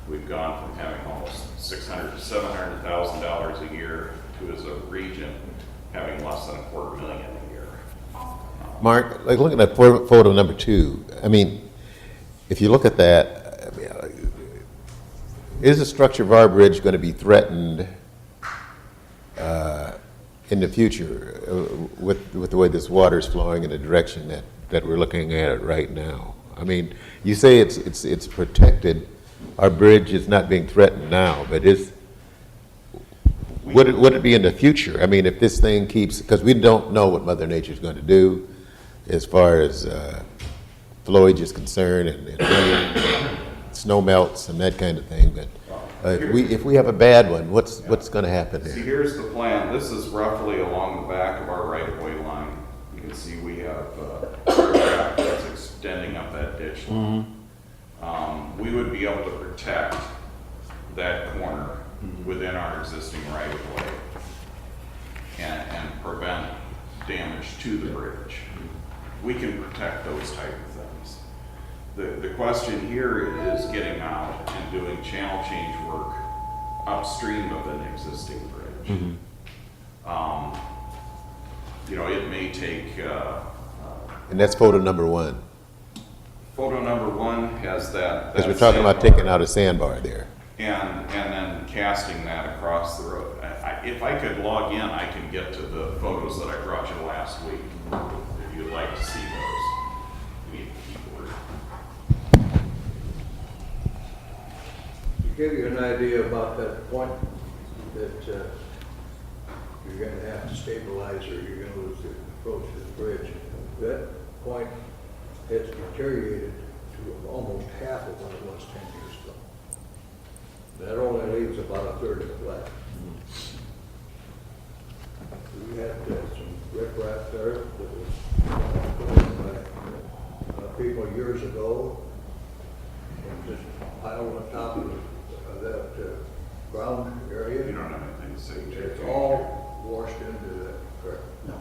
We've gone from having almost $600,000 to $700,000 a year to, as a region, having less than $250,000 a year. Mark, like looking at photo number 2, I mean, if you look at that, I mean, is the structure of our bridge going to be threatened in the future with the way this water is flowing in the direction that we're looking at it right now? I mean, you say it's protected. Our bridge is not being threatened now, but would it be in the future? I mean, if this thing keeps, because we don't know what Mother Nature's going to do as far as flowage is concerned and rain, snow melts and that kind of thing. But if we have a bad one, what's going to happen See, here? here's the plan. This is roughly along the back of our right-of-way line. You can see we have track that's extending up that ditch line. We would be able to protect that corner within our existing right-of-way and prevent damage to the bridge. We can protect those type of things. The question here is getting out and doing channel change work upstream of an existing bridge. You know, it may take, And that's photo number 1. photo number 1 has that. Because we're talking about taking out a sandbar there. And then casting that across the road. If I could log in, I can get to the photos that I brought you last week, if you'd like to see those. You need the keyboard. To give you an idea about that point that you're going to have to stabilize or you're going to lose the approach to the bridge, that point has deteriorated to almost half of what it was 10 years ago. That only leaves about a third of it left. We had some riprap there that was put in by people years ago, and just piled on top of that ground area. You don't have anything to say, Jay. It's all washed into that, correct? No.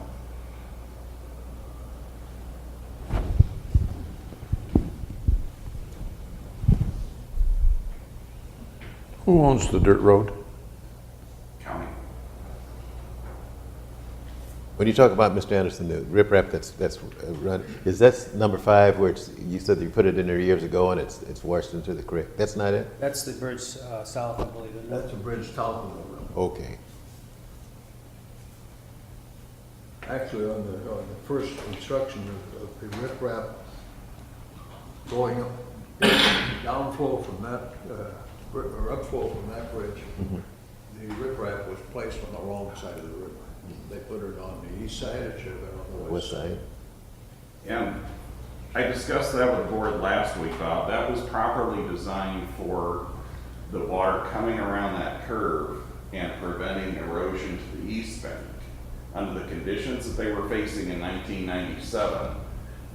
Who owns the dirt road? County. When you talk about, Mr. Anderson, the riprap that's run, is that number 5 where you said you put it in there years ago and it's washed into the creek? That's not it? That's the bridge south, I believe. Isn't it? That's a bridge south of the road. Okay. Actually, on the first construction of the riprap going up, downflow from that, or upflow from that bridge, the riprap was placed on the wrong side of the river. They put it on the east side, it should have been on the west side. And I discussed that with the board last week, Bob. That was properly designed for the water coming around that curve and preventing erosion to the east bank. Under the conditions that they were facing in 1997,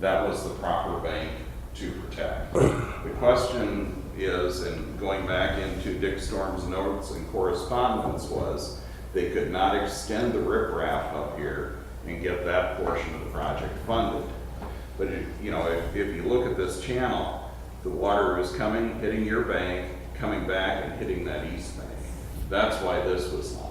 that was the proper bank to protect. The question is, and going back into Dick Storm's notes and correspondence, was they could not extend the riprap up here and get that portion of the project funded. But you know, if you look at this channel, the water was coming, hitting your bank, coming back and hitting that east bank. That's why this was lined.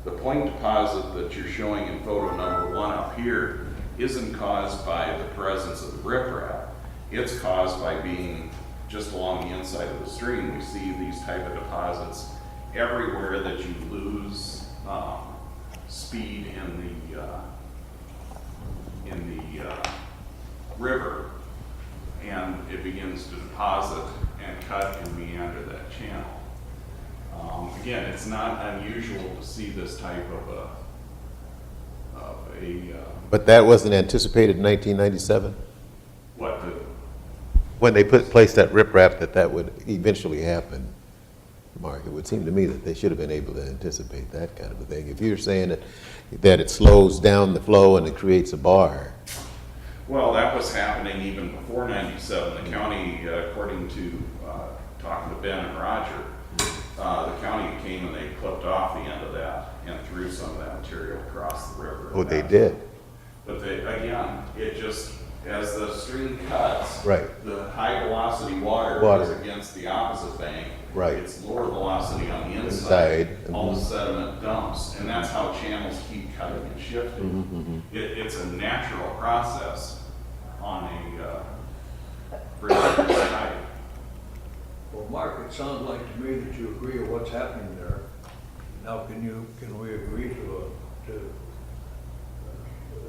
The point deposit that you're showing in photo number 1 up here isn't caused by the presence of the riprap. It's caused by being just along the inside of the stream. We see these type of deposits everywhere that you lose speed in the river, and it begins to deposit and cut and meander that channel. Again, it's not unusual to see this type of a But that wasn't anticipated in 1997? what the When they placed that riprap, that would eventually happen, Mark, it would seem to me that they should have been able to anticipate that kind of a thing. If you're saying that it slows down the flow and it creates a bar. Well, that was happening even before 97. The county, according to talking to Ben and Roger, the county came and they clipped off the end of that and threw some of that material across the river. Oh, they did? But again, it just, as the stream cuts, Right. the high velocity water Water. goes against the opposite bank. Right. It's lower velocity on the inside. Inside. All the sediment dumps, and that's how channels keep cutting and shifting. It's a natural process on a bridge of this type. Well, Mark, it sounds like to me that you agree with what's happening there. Now, can we agree to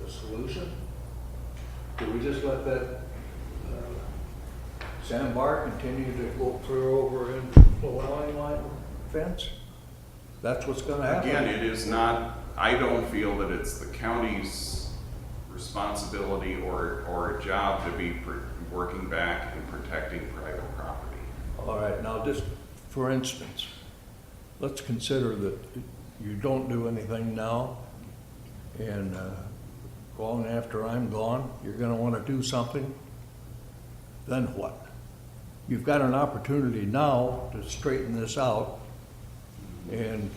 a solution? Do we just let that sandbar continue to go clear over into the line fence? That's what's gonna happen? Again, it is not, I don't feel that it's the county's responsibility or a job to be working back and protecting private property. All right, now just for instance, let's consider that you don't do anything now, and long after I'm gone, you're gonna wanna do something, then what? You've got an opportunity now to straighten this out and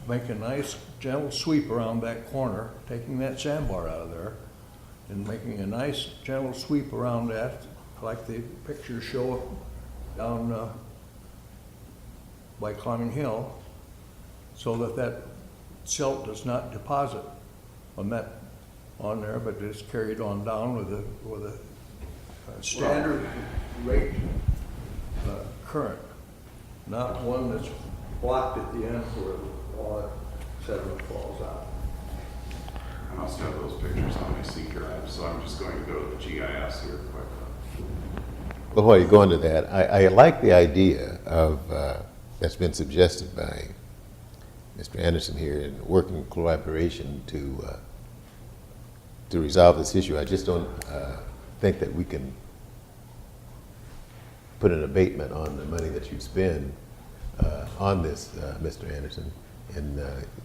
make a nice gentle sweep around that corner, taking that sandbar out of there, and making a nice gentle sweep around that, like the pictures show down by Climbing Hill, so that silt does not deposit on there, but it's carried on down with a standard rate current, not one that's blocked at the end where all that sediment falls out. I must have those pictures on my C drive, so I'm just going to go to the GIS here quick. Before you go into that, I like the idea of, that's been suggested by Mr. Anderson here, in working collaboration to resolve this issue. I just don't think that we can put an abatement on the money that you spend on this, Mr. Anderson, and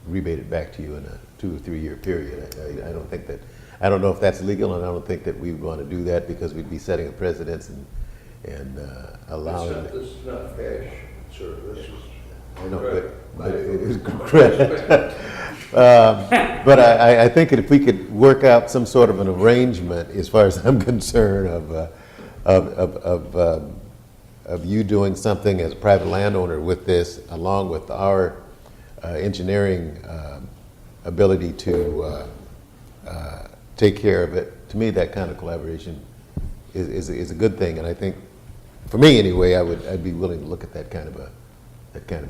rebate it back to you in a 2 or 3 year period. I don't think that, I don't know if that's legal, and I don't think that we would want to do that, because we'd be setting a precedence and allowing. This is not cash, sir, this is. I know, but it is credit. But I think that if we could work out some sort of an arrangement, as far as I'm concerned, of you doing something as a private landowner with this, along with our engineering ability to take care of it, to me, that kind of collaboration is a good thing. And I think, for me anyway, I'd be willing to look at that kind of a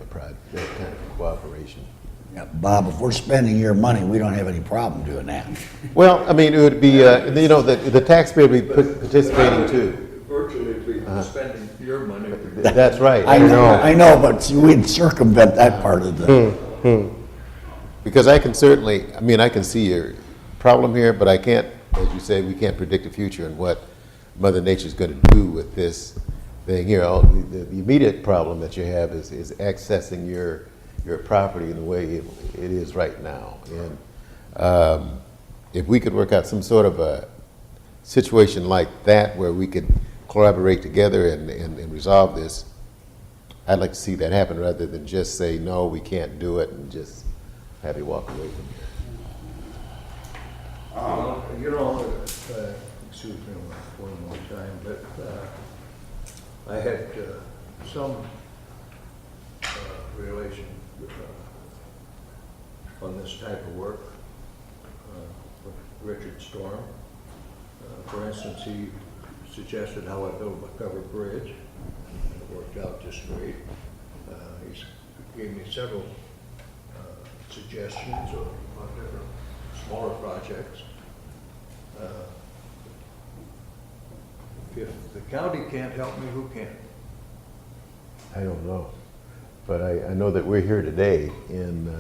project, that kind of cooperation. Yeah, Bob, if we're spending your money, we don't have any problem doing that. Well, I mean, it would be, the taxpayer would be participating too. Virtually be spending your money. That's right. I know, but we'd circumvent that part of the. Because I can certainly, I mean, I can see your problem here, but I can't, as you say, we can't predict the future and what Mother Nature's going to do with this thing here. The immediate problem that you have is accessing your property in the way it is right now. And if we could work out some sort of a situation like that where we could collaborate together and resolve this, I'd like to see that happen, rather than just say, no, we can't do it, and just have you walk away from it. Excuse me one more time, but I had some relation on this type of work with Richard Storm. For instance, he suggested how I build a covered bridge, and it worked out just great. He's gave me several suggestions on different smaller projects. If the county can't help me, who can? I don't know, but I know that we're here today, and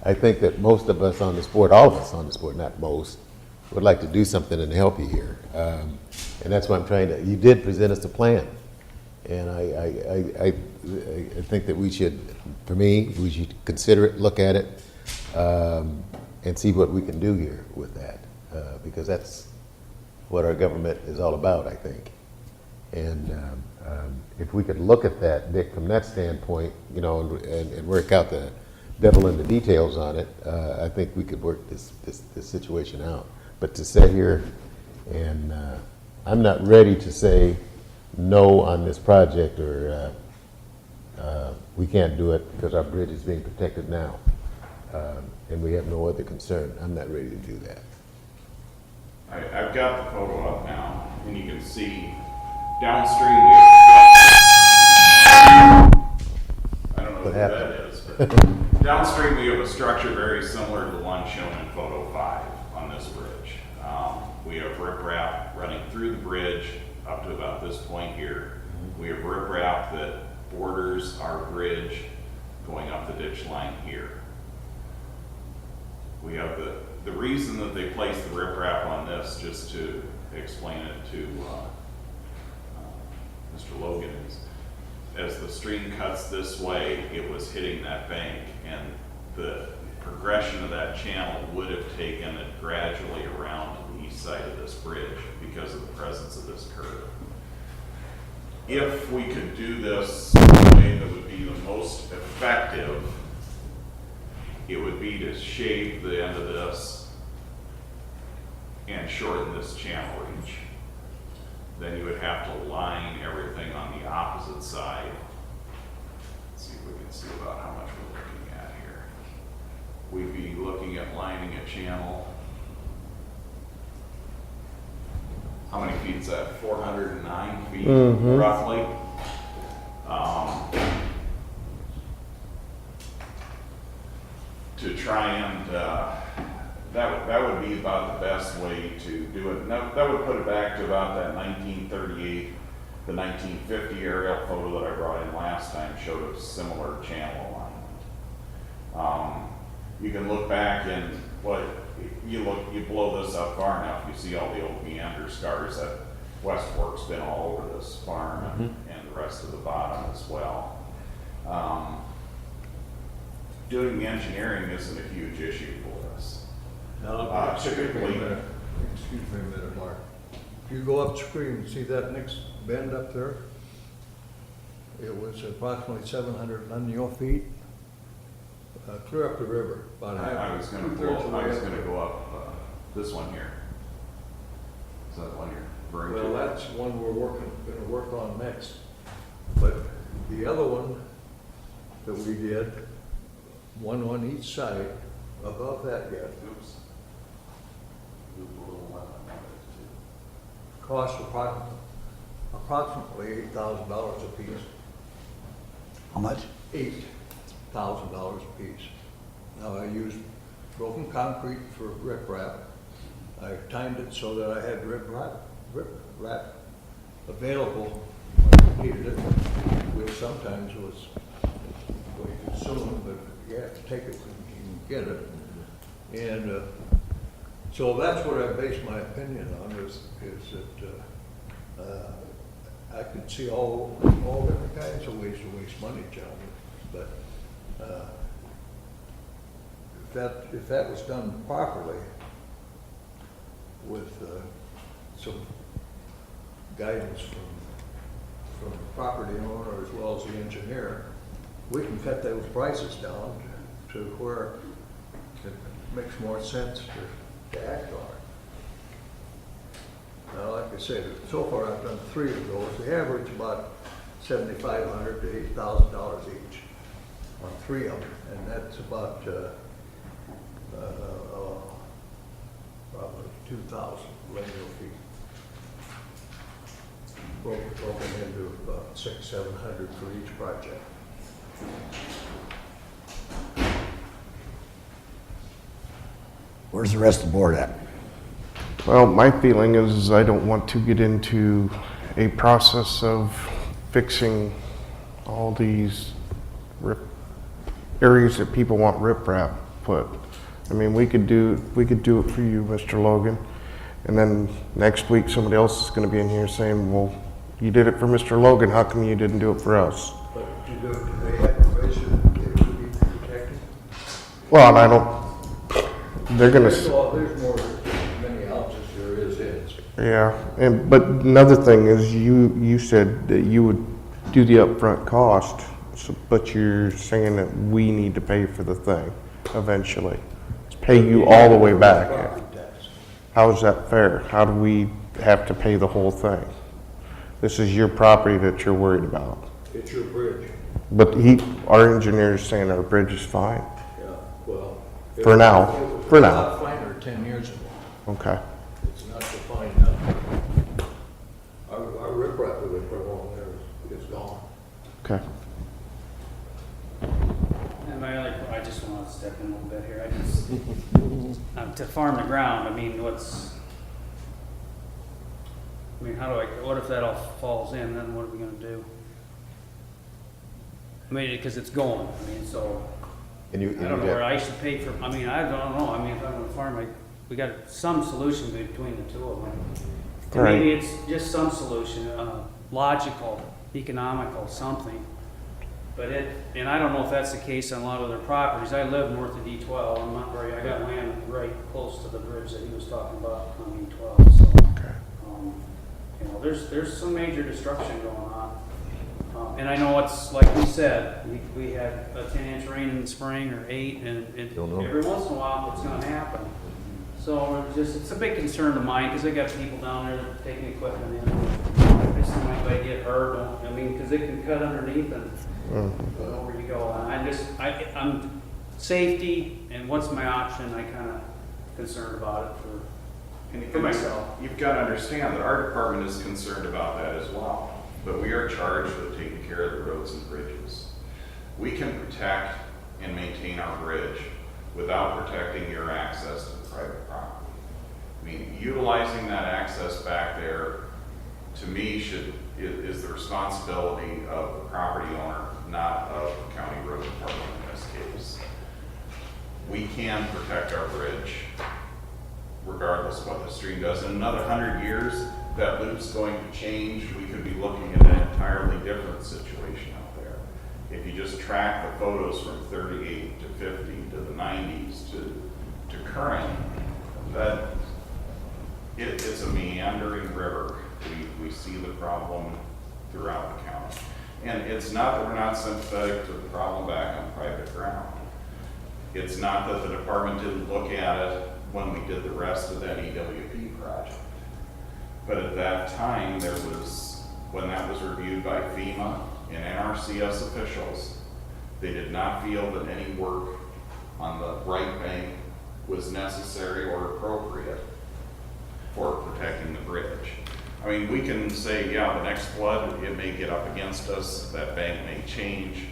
I think that most of us on this board, all of us on this board, not most, would like to do something and help you here. And that's why I'm trying to, you did present us a plan. And I think that we should, for me, we should consider it, look at it, and see what we can do here with that. Because that's what our government is all about, I think. And if we could look at that, Dick, from that standpoint, you know, and work out the devil in the details on it, I think we could work this situation out. But to sit here and I'm not ready to say no on this project or we can't do it because our bridge is being protected now and we have no other concern. I'm not ready to do that. I've got the photo up now, and you can see downstream we have, I don't know What who happened? that is, but downstream we have a structure very similar to the one shown in photo 5 on this bridge. We have riprap running through the bridge up to about this point here. We have riprap that borders our bridge going up the ditch line here. We have the reason that they placed the riprap on this, just to explain it to Mr. Logan, is as the stream cuts this way, it was hitting that bank, and the progression of that channel would have taken it gradually around to the east side of this bridge because of the presence of this curve. If we could do this in a way that would be the most effective, it would be to shave the end of this and shorten this channel reach. Then you would have to line everything on the opposite side. Let's see if we can see about how much we're looking at here. We'd be looking at lining a channel. How many feet is that? 409 feet, roughly. To try and, that would be about the best way to do it. Now, that would put it back to about that 1938, the 1950 aerial photo that I brought in last time showed a similar channel alignment. You can look back and you blow this up far enough, you see all the old meander scars that Westfork's been all over this farm and the rest of the bottom as well. Doing the engineering isn't a huge issue for us. Now, Typically, excuse me a minute, Mark. If you go upstream, see that next bend up there? It was approximately 700 lineal feet, clear up the river. About I was going to go up this one here. Is that the one you're referring to? Well, that's one we're going to work on next. But the other one that we did, one on each side, above that yet, Oops. Move a little left on that too. cost approximately $8,000 a piece. How much? $8,000 a piece. Now, I used broken concrete for riprap. I timed it so that I had riprap available when I needed it, which sometimes was way too soon, but you have to take it when you can get it. And so that's what I base my opinion on, is that I could see all different kinds of ways to waste money, gentlemen, but if that was done properly with some guidance from the property owner as well as the engineer, we can cut those prices down to where it makes more sense to act on it. Now, like I said, so far I've done 3 of those. They average about $7,500 to $8,000 each on 3 of them, and that's about probably 2,000 linear feet. Broken into about 600-700 for each project. Where's the rest of the board at? Well, my feeling is I don't want to get into a process of fixing all these areas that people want riprap put. I mean, we could do it for you, Mr. Logan, and then next week somebody else is going to be in here saying, well, you did it for Mr. Logan, how come you didn't do it for us? But do they have permission that it would be protected? Well, and I don't, they're going There's to, more many houses there is heads. yeah, but another thing is you said that you would do the upfront cost, but you're saying that we need to pay for the thing eventually. Pay you all the way back. Property tax. How is that fair? How do we have to pay the whole thing? This is your property that you're worried about. It's your bridge. But our engineer is saying our bridge is fine. Yeah, well. For now. It was For a now. lot finer 10 years ago. Okay. It's not defined now. Our riprap that we put along there is gone. Okay. And my other, I just want to step in a little bit here. I just, to farm the ground, I mean, what if that all falls in, then what are we gonna do? I mean, because it's going, I mean, so, And you, I don't know where I should pay for, I mean, I don't know, I mean, if I'm gonna farm, we got some solution between the two of them. To Right. me, it's just some solution, logical, economical, something. But and I don't know if that's the case on a lot of other properties. I live north of D12. I got land right close to the bridge that he was talking about on D12. So, there's some major destruction going on. And I know it's, like we said, we had a 10-inch rain in the spring or 8, and Don't know. every once in a while it's gonna happen. So it's a big concern of mine, because I got people down there that are taking equipment in. This might get hurt, I mean, because it can cut underneath and over you go. And I'm safety and what's my option, I kind of concerned about it for myself. You've got to understand that our department is concerned about that as well, but we are charged with taking care of the roads and bridges. We can protect and maintain our bridge without protecting your access to the private property. I mean, utilizing that access back there, to me, is the responsibility of the property owner, not of the county road department in this case. We can protect our bridge regardless of what the stream does. In another 100 years, that loop's going to change. We could be looking at an entirely different situation out there. If you just track the photos from 38 to 50 to the 90s to current, that it's a meandering river. We see the problem throughout the county. And it's not that we're not sympathetic to the problem back on private ground. It's not that the department didn't look at it when we did the rest of that EWP project. But at that time, when that was reviewed by FEMA and NRCS officials, they did not feel that any work on the right bank was necessary or appropriate for protecting the bridge. I mean, we can say, yeah, the next flood, it may get up against us, that bank may change,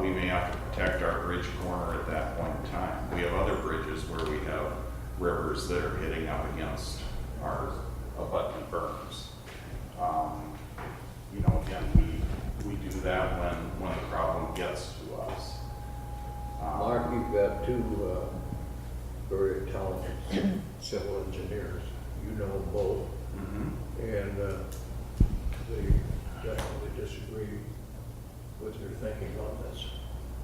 we may have to protect our bridge corner at that point in time. We have other bridges where we have rivers that are hitting up against our abutment berms. Again, we do that when the problem gets to us. Mark, you've got two very talented civil engineers. You know them both. And they definitely disagree with your thinking on this.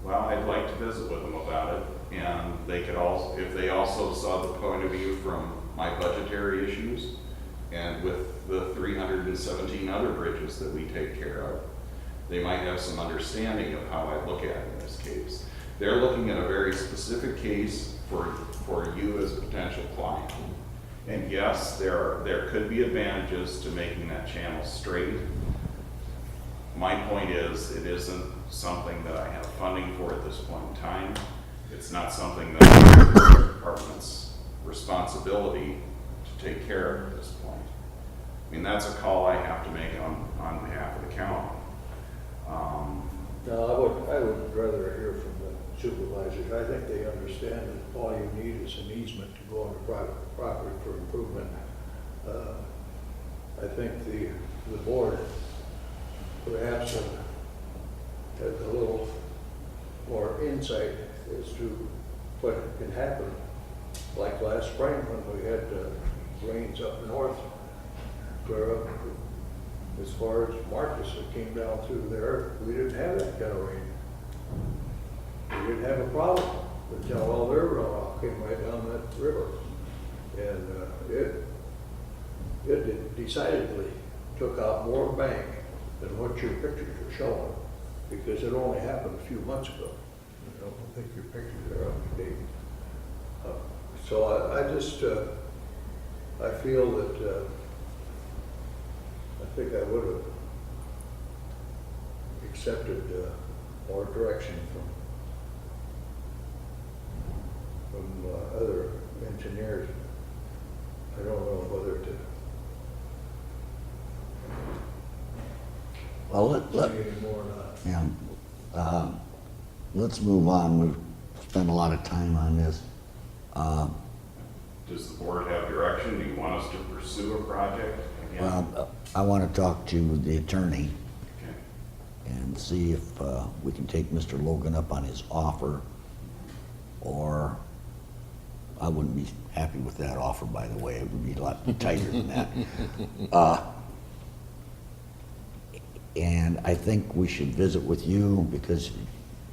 Well, I'd like to visit with them about it, and they could also, if they also saw the point of view from my budgetary issues, and with the 317 other bridges that we take care of, they might have some understanding of how I look at it in this case. They're looking at a very specific case for you as a potential client. And yes, there could be advantages to making that channel straight. My point is, it isn't something that I have funding for at this point in time. It's not something that the department's responsibility to take care of at this point. I mean, that's a call I have to make on behalf of the county. No, I would rather hear from the supervisors. I think they understand that all you need is an easement to go on private property for improvement. I think the board perhaps has a little more insight as to what can happen. Like last spring when we had rains up north, where as far as Marcus, it came down through there, we didn't have that kind of rain. We didn't have a problem until all their runoff came right down that river. And it decidedly took out more bank than what your pictures are showing, because it only happened a few months ago. I don't think your pictures are up to date. So I just, I feel that, I think I would have accepted more direction from other engineers. I don't know whether to Well, say any more or not. yeah, let's move on. We've spent a lot of time on this. Does the board have direction? Do you want us to pursue a project again? Well, I want to talk to the attorney Okay. and see if we can take Mr. Logan up on his offer, or I wouldn't be happy with that offer, by the way. It would be a lot tighter than that. And I think we should visit with you because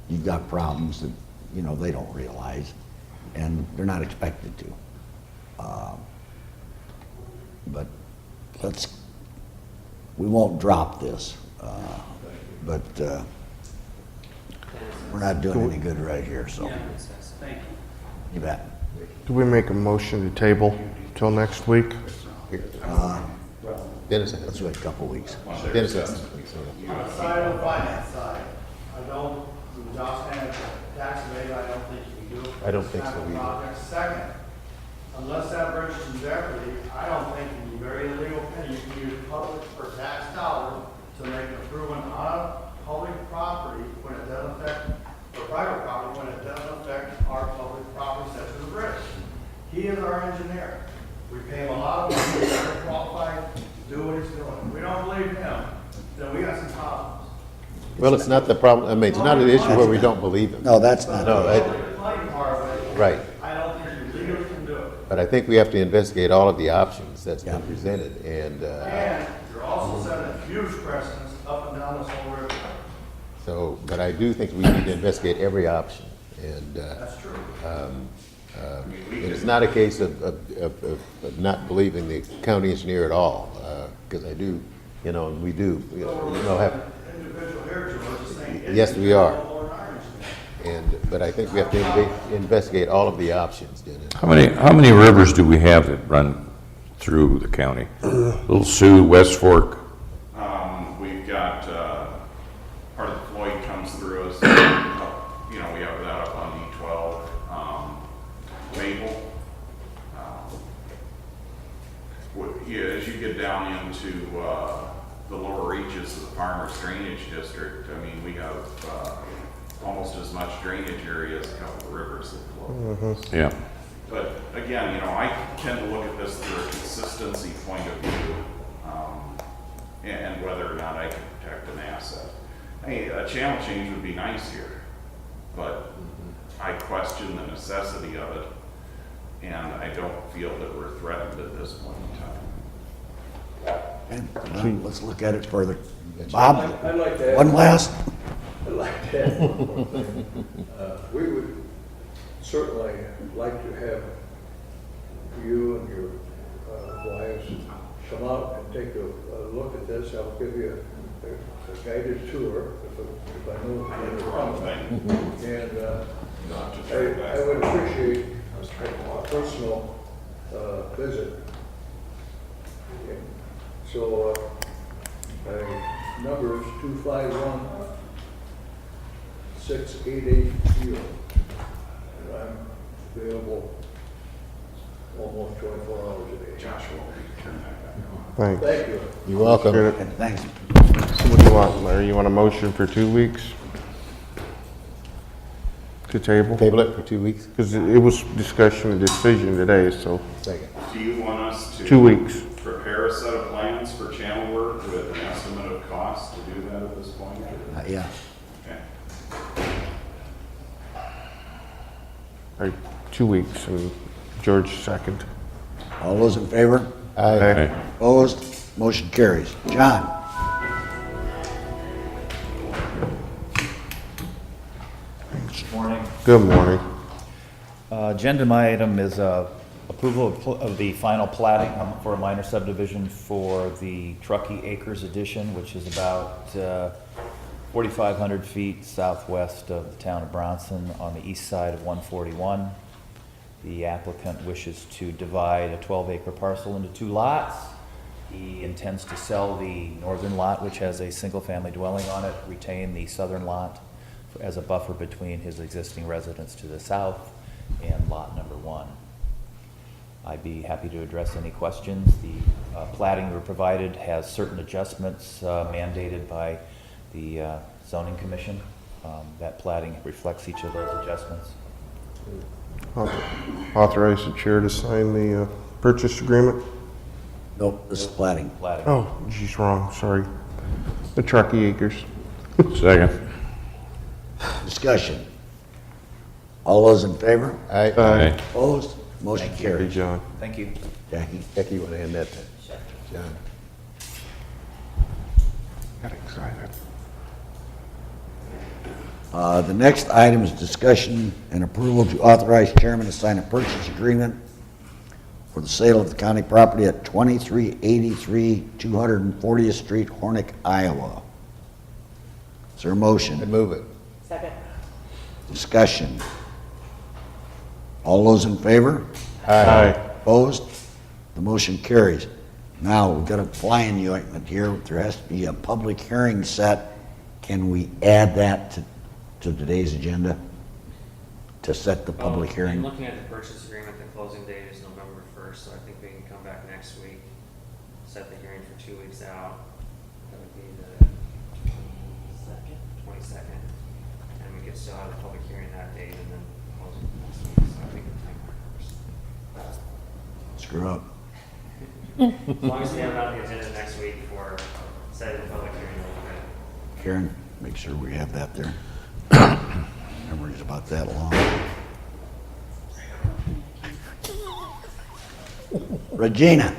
you've got problems that, you know, they don't realize, and they're not expected to. But we won't drop this, but we're not doing any good right here, so. Thank you. You bet. Do we make a motion to table till next week? Dennis, Let's wait a couple weeks. Dennis, On the side of the finance side, I don't, with Josh Hannah, tax abatement, I don't think you can do it. I don't think so This type of either. project. Second, unless that bridge is in jeopardy, I don't think in your very legal opinion, you can use public or tax dollars to make an improvement on public property when it doesn't affect, or private property when it doesn't affect our public property such as the bridge. He is our engineer. We pay him a lot of money, he's very qualified to do what he's doing. If we don't believe him, then we got some problems. well, it's not the problem, I mean, it's not an issue where we don't believe him. No, that's not. No, The money part of it, right. I don't think you legally can do it. But I think we have to investigate all of the options that's Yeah. been presented, and And you're also setting a huge precedence up and down this whole river. so, but I do think we need to investigate every option, and That's true. it's not a case of not believing the county engineer at all, because I do, you know, and we do, you know, have, Individual here, George, is saying. Yes, we are. Or an Irish man. but I think we have to investigate all of the options, Dennis. How many rivers do we have that run through the county? Little Sioux, West Fork. We've got, part of the Floyd comes through us, you know, we have that up on D12, Maple. As you get down into, the lower reaches of the Farmers Drainage District, I mean, we have, almost as much drainage area as a couple of rivers that flow. Yeah. But again, you know, I tend to look at this through a consistency point of view, and whether or not I can protect an asset. Hey, a channel change would be nice here, but I question the necessity of it, and I don't feel that we're threatened at this point in time. Okay, well, let's look at it further. Bob, I'd like to add- one last? I'd like to add one more thing. We would certainly like to have you and your wives come out and take a look at this. I'll give you a guided tour if I know you're coming. And I would appreciate a personal visit. And so my number is 251-688-0. And I'm available almost 24 hours a day. Joshua, turn that back on. Thanks. Thank you. You're welcome. And thanks. So what do you want, Larry? You want a motion for 2 weeks? To table? Table it for 2 weeks? Because it was discussion and decision today, so Second. Do you want us to? 2 weeks. Prepare a set of plans for channel work with an estimate of cost to do that at this point? Yeah. Okay. All right, 2 weeks, and George second. All those in favor? Aye. Opposed? Motion carries. John? Morning. Good morning. Agenda item is approval of the final plating for a minor subdivision for the Truckee Acres addition, which is about 4,500 feet southwest of the town of Bronson on the east side of 141. The applicant wishes to divide a 12-acre parcel into 2 lots. He intends to sell the northern lot, which has a single-family dwelling on it, retain the southern lot as a buffer between his existing residence to the south and lot number 1. I'd be happy to address any questions. The plating we provided has certain adjustments mandated by the zoning commission. That plating reflects each of those adjustments. Authorize the chair to sign the purchase agreement? Nope, this is plating. Plating. Oh, geez, wrong, sorry. The Truckee Acres. Second. Discussion. All those in favor? Aye. Aye. Opposed? Motion Hey, carries. John. Thank you. Jackie? Becky, you want to hand that to John? Got excited. The next item is discussion and approval to authorize chairman to sign a purchase agreement for the sale of the county property at 2383 240th Street, Hornick, Iowa. Is there a I motion? move it. Second. Discussion. All those in favor? Aye. Opposed? The motion carries. Now, we've got a flying ointment here. There has to be a public hearing set. Can we add that to today's agenda? To set the public I'm hearing? looking at the purchase agreement, the closing date is November 1st, so I think we can come back next week, set the hearing for 2 weeks out. That would be the 22nd. And we could still have a public hearing that date and then close it next week, so I think the time works. Screw up. As long as we have it on the agenda next week for setting the public hearing, we'll be good. Karen, make sure we have that there. Memory's about that long. Regina?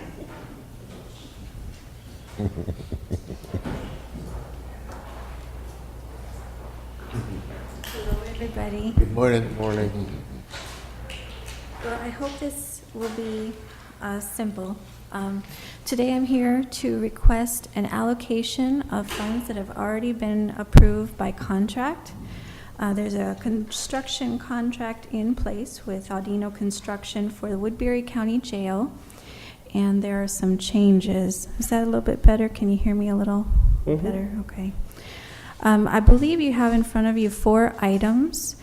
Hello, everybody. Good morning. Morning. Well, I hope this will be simple. Today I'm here to request an allocation of funds that have already been approved by contract. There's a construction contract in place with Audino Construction for the Woodbury County Jail, and there are some changes. Is that a little bit better? Can you hear me a little better? Okay. I believe you have in front of you 4 items.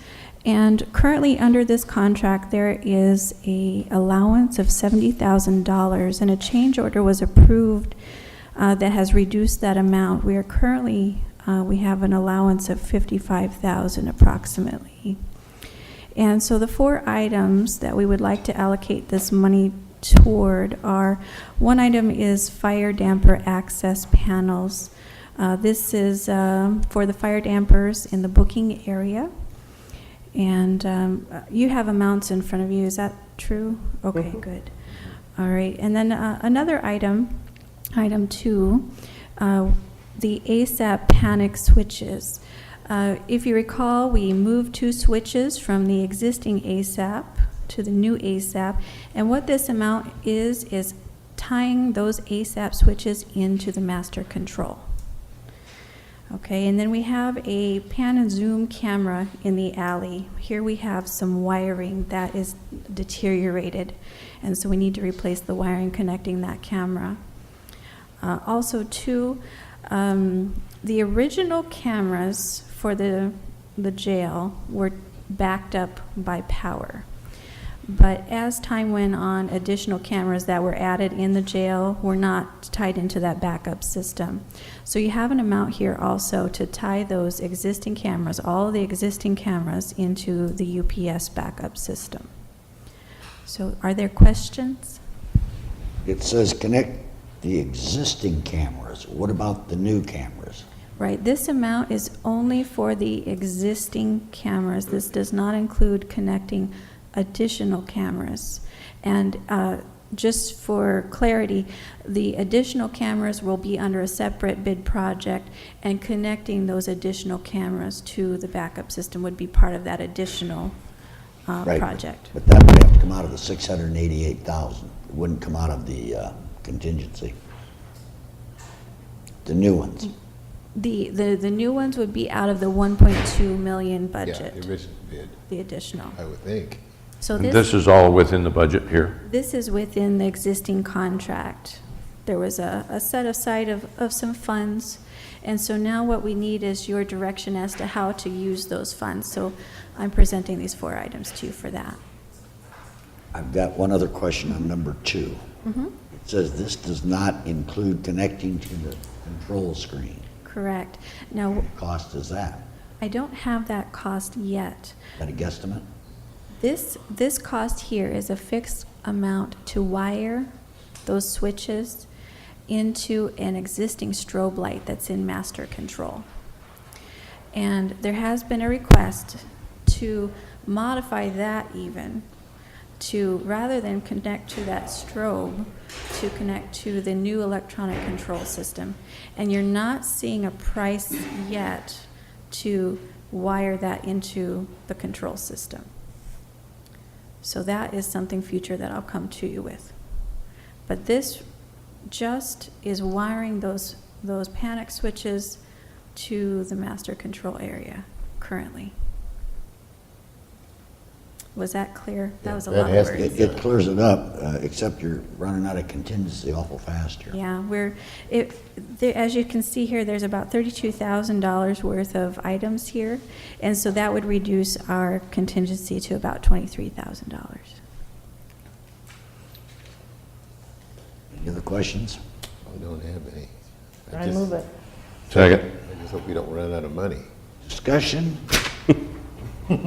And currently under this contract, there is a allowance of $70,000, and a change order was approved that has reduced that amount. We are currently, we have an allowance of $55,000 approximately. And so the 4 items that we would like to allocate this money toward are, one item is fire damper access panels. This is for the fire dampers in the booking area. And you have amounts in front of you, is that true? Okay, good. All right, and then another item, item 2, the ASAP panic switches. If you recall, we moved 2 switches from the existing ASAP to the new ASAP, and what this amount is tying those ASAP switches into the master control. Okay, and then we have a pan and zoom camera in the alley. Here we have some wiring that is deteriorated, and so we need to replace the wiring connecting that camera. Also, too, the original cameras for the jail were backed up by power. But as time went on, additional cameras that were added in the jail were not tied into that backup system. So you have an amount here also to tie those existing cameras, all of the existing cameras, into the UPS backup system. So are there questions? It says connect the existing cameras. What about the new cameras? Right, this amount is only for the existing cameras. This does not include connecting additional cameras. And just for clarity, the additional cameras will be under a separate bid project, and connecting those additional cameras to the backup system would be part of that additional Right. project. But that would have to come out of the 688,000. It wouldn't come out of the contingency. The new ones. The new ones would be out of the 1.2 million Yeah, budget, the original bid, the additional. I would think. So And this is all within the budget here? This is within the existing contract. There was a set aside of some funds, and so now what we need is your direction as to how to use those funds. So I'm presenting these 4 items to you for that. I've got one other question on number 2. Mhm. It says this does not include connecting to the control screen. Correct. Now, What cost is that? I don't have that cost yet. Is that a guesstimate? This cost here is a fixed amount to wire those switches into an existing strobe light that's in master control. And there has been a request to modify that even, to, rather than connect to that strobe, to connect to the new electronic control system. And you're not seeing a price yet to wire that into the control system. So that is something future that I'll come to you with. But this just is wiring those panic switches to the master control area currently. Was that clear? That was a lot of words. It clears it up, except you're running out of contingency awful fast here. Yeah, as you can see here, there's about $32,000 worth of items here, and so that would reduce our contingency to about $23,000. Any other questions? We don't have any. I move it. Second. I just hope we don't run out of money. Discussion?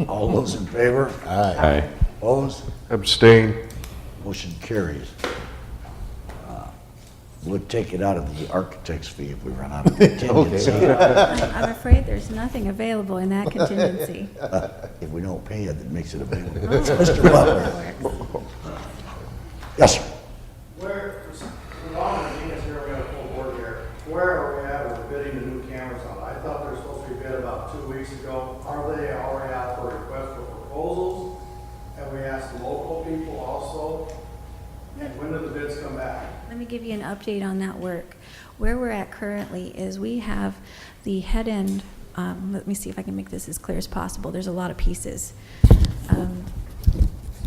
All those in favor? Aye. Opposed? Abstain. Motion carries. We'll take it out of the architect's fee if we run out of contingency. I'm afraid there's nothing available in that contingency. If we don't pay it, it makes it available. Oh, Mr. Butler? Yes, sir. Where, along the Venus here, we got a full board here, where are we at with bidding the new cameras on? I thought they were supposed to be bid about 2 weeks ago. Are they already out for request for proposals? Have we asked local people also? And when do the bids come back? Let me give you an update on that work. Where we're at currently is we have the head end, let me see if I can make this as clear as possible. There's a lot of pieces.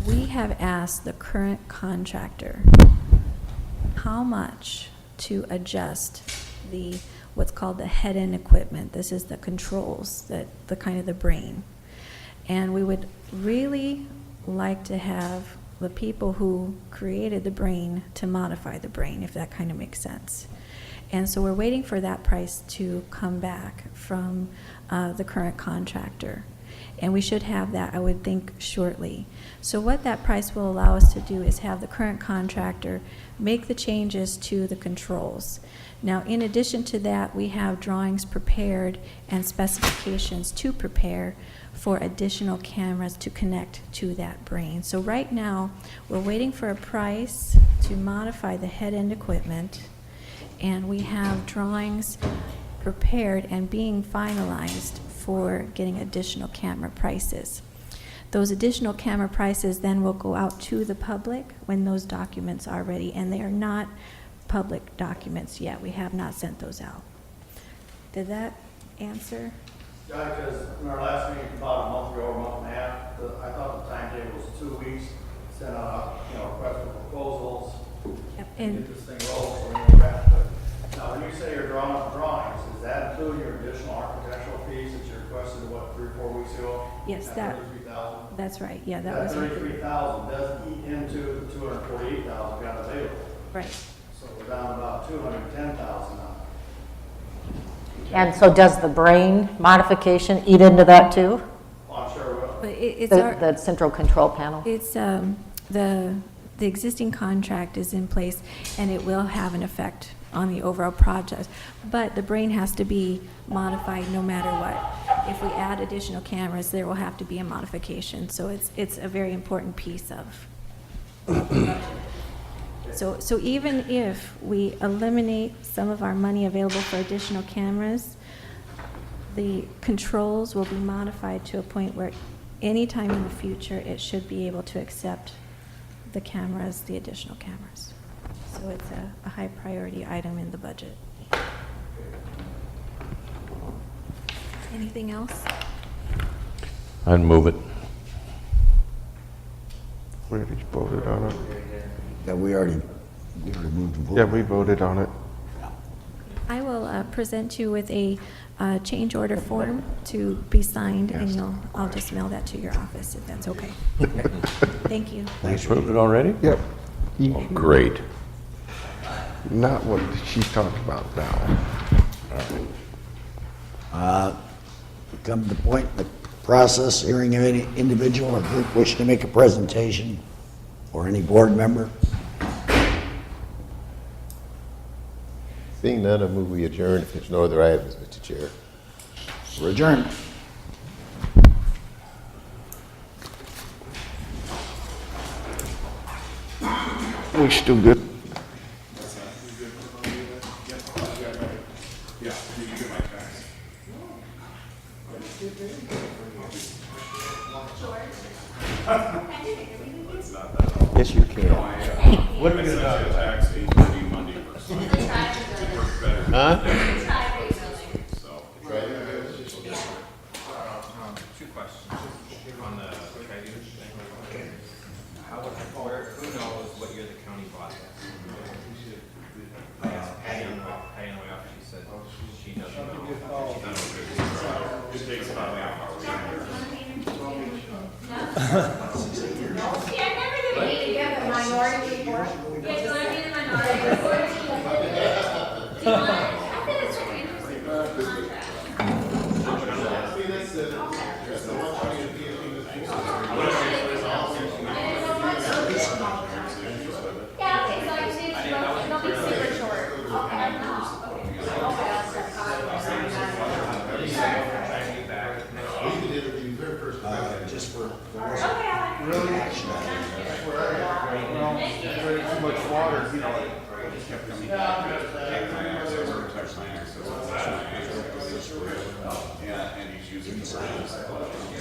We have asked the current contractor how much to adjust what's called the head end equipment. This is the controls, the kind of the brain. And we would really like to have the people who created the brain to modify the brain, if that kind of makes sense. And so we're waiting for that price to come back from the current contractor. And we should have that, I would think, shortly. So what that price will allow us to do is have the current contractor make the changes to the controls. Now, in addition to that, we have drawings prepared and specifications to prepare for additional cameras to connect to that brain. So right now, we're waiting for a price to modify the head end equipment, and we have drawings prepared and being finalized for getting additional camera prices. Those additional camera prices then will go out to the public when those documents are ready, and they are not public documents yet. We have not sent those out. Did that answer? Yeah, because in our last meeting about a month ago, or a month and a half, I thought the timetable was 2 weeks, send out, request for proposals, Yep. get this thing rolling, so we know that. But now, when you say you're drawing up drawings, does that include your additional architectural fees that you're requested, what, 3 or 4 weeks ago? Yes, At that, 33,000? that's right, yeah, that That was. 33,000 doesn't eat into the 248,000 we got available. Right. So we're down about 210,000 now. And so does the brain modification eat into that too? Oh, I'm sure we will. But it's The, our, the central control panel? it's, the existing contract is in place, and it will have an effect on the overall project. But the brain has to be modified no matter what. If we add additional cameras, there will have to be a modification. So it's a very important piece of. So even if we eliminate some of our money available for additional cameras, the controls will be modified to a point where anytime in the future, it should be able to accept the cameras, the additional cameras. So it's a high priority item in the budget. Anything else? I'd move it. We already voted on it. Yeah, we already moved and voted. Yeah, we voted on it. I will present you with a change order form to be signed, and I'll just mail that to your office if that's okay. Thank you. We approved it already? Yep. Oh, great. Not what she's talking about now. We come to the point in the process, hearing of any individual or group wish to make a presentation, or any board member. Seeing none, I move we adjourn if there's no other items, Mr. Chair. We're adjourned. We still good? Yes, you can. What are we going to do? Tax 8:30 Monday versus Monday. It works better. Huh? So. Two questions on the tri-use thing. How would, who knows what year the county bought that? I guess Patty on the way up, she said she doesn't know. She thought it was It takes about half hour. Minority report? Yeah, do you want to read the minority report? Do you want, I think it's very interesting contract. Yeah, okay, so I just need to go, it'll be super short. Okay, Just for Really? Well, very too much water, you know. Just kept coming back. My access, protect my access. And he's using the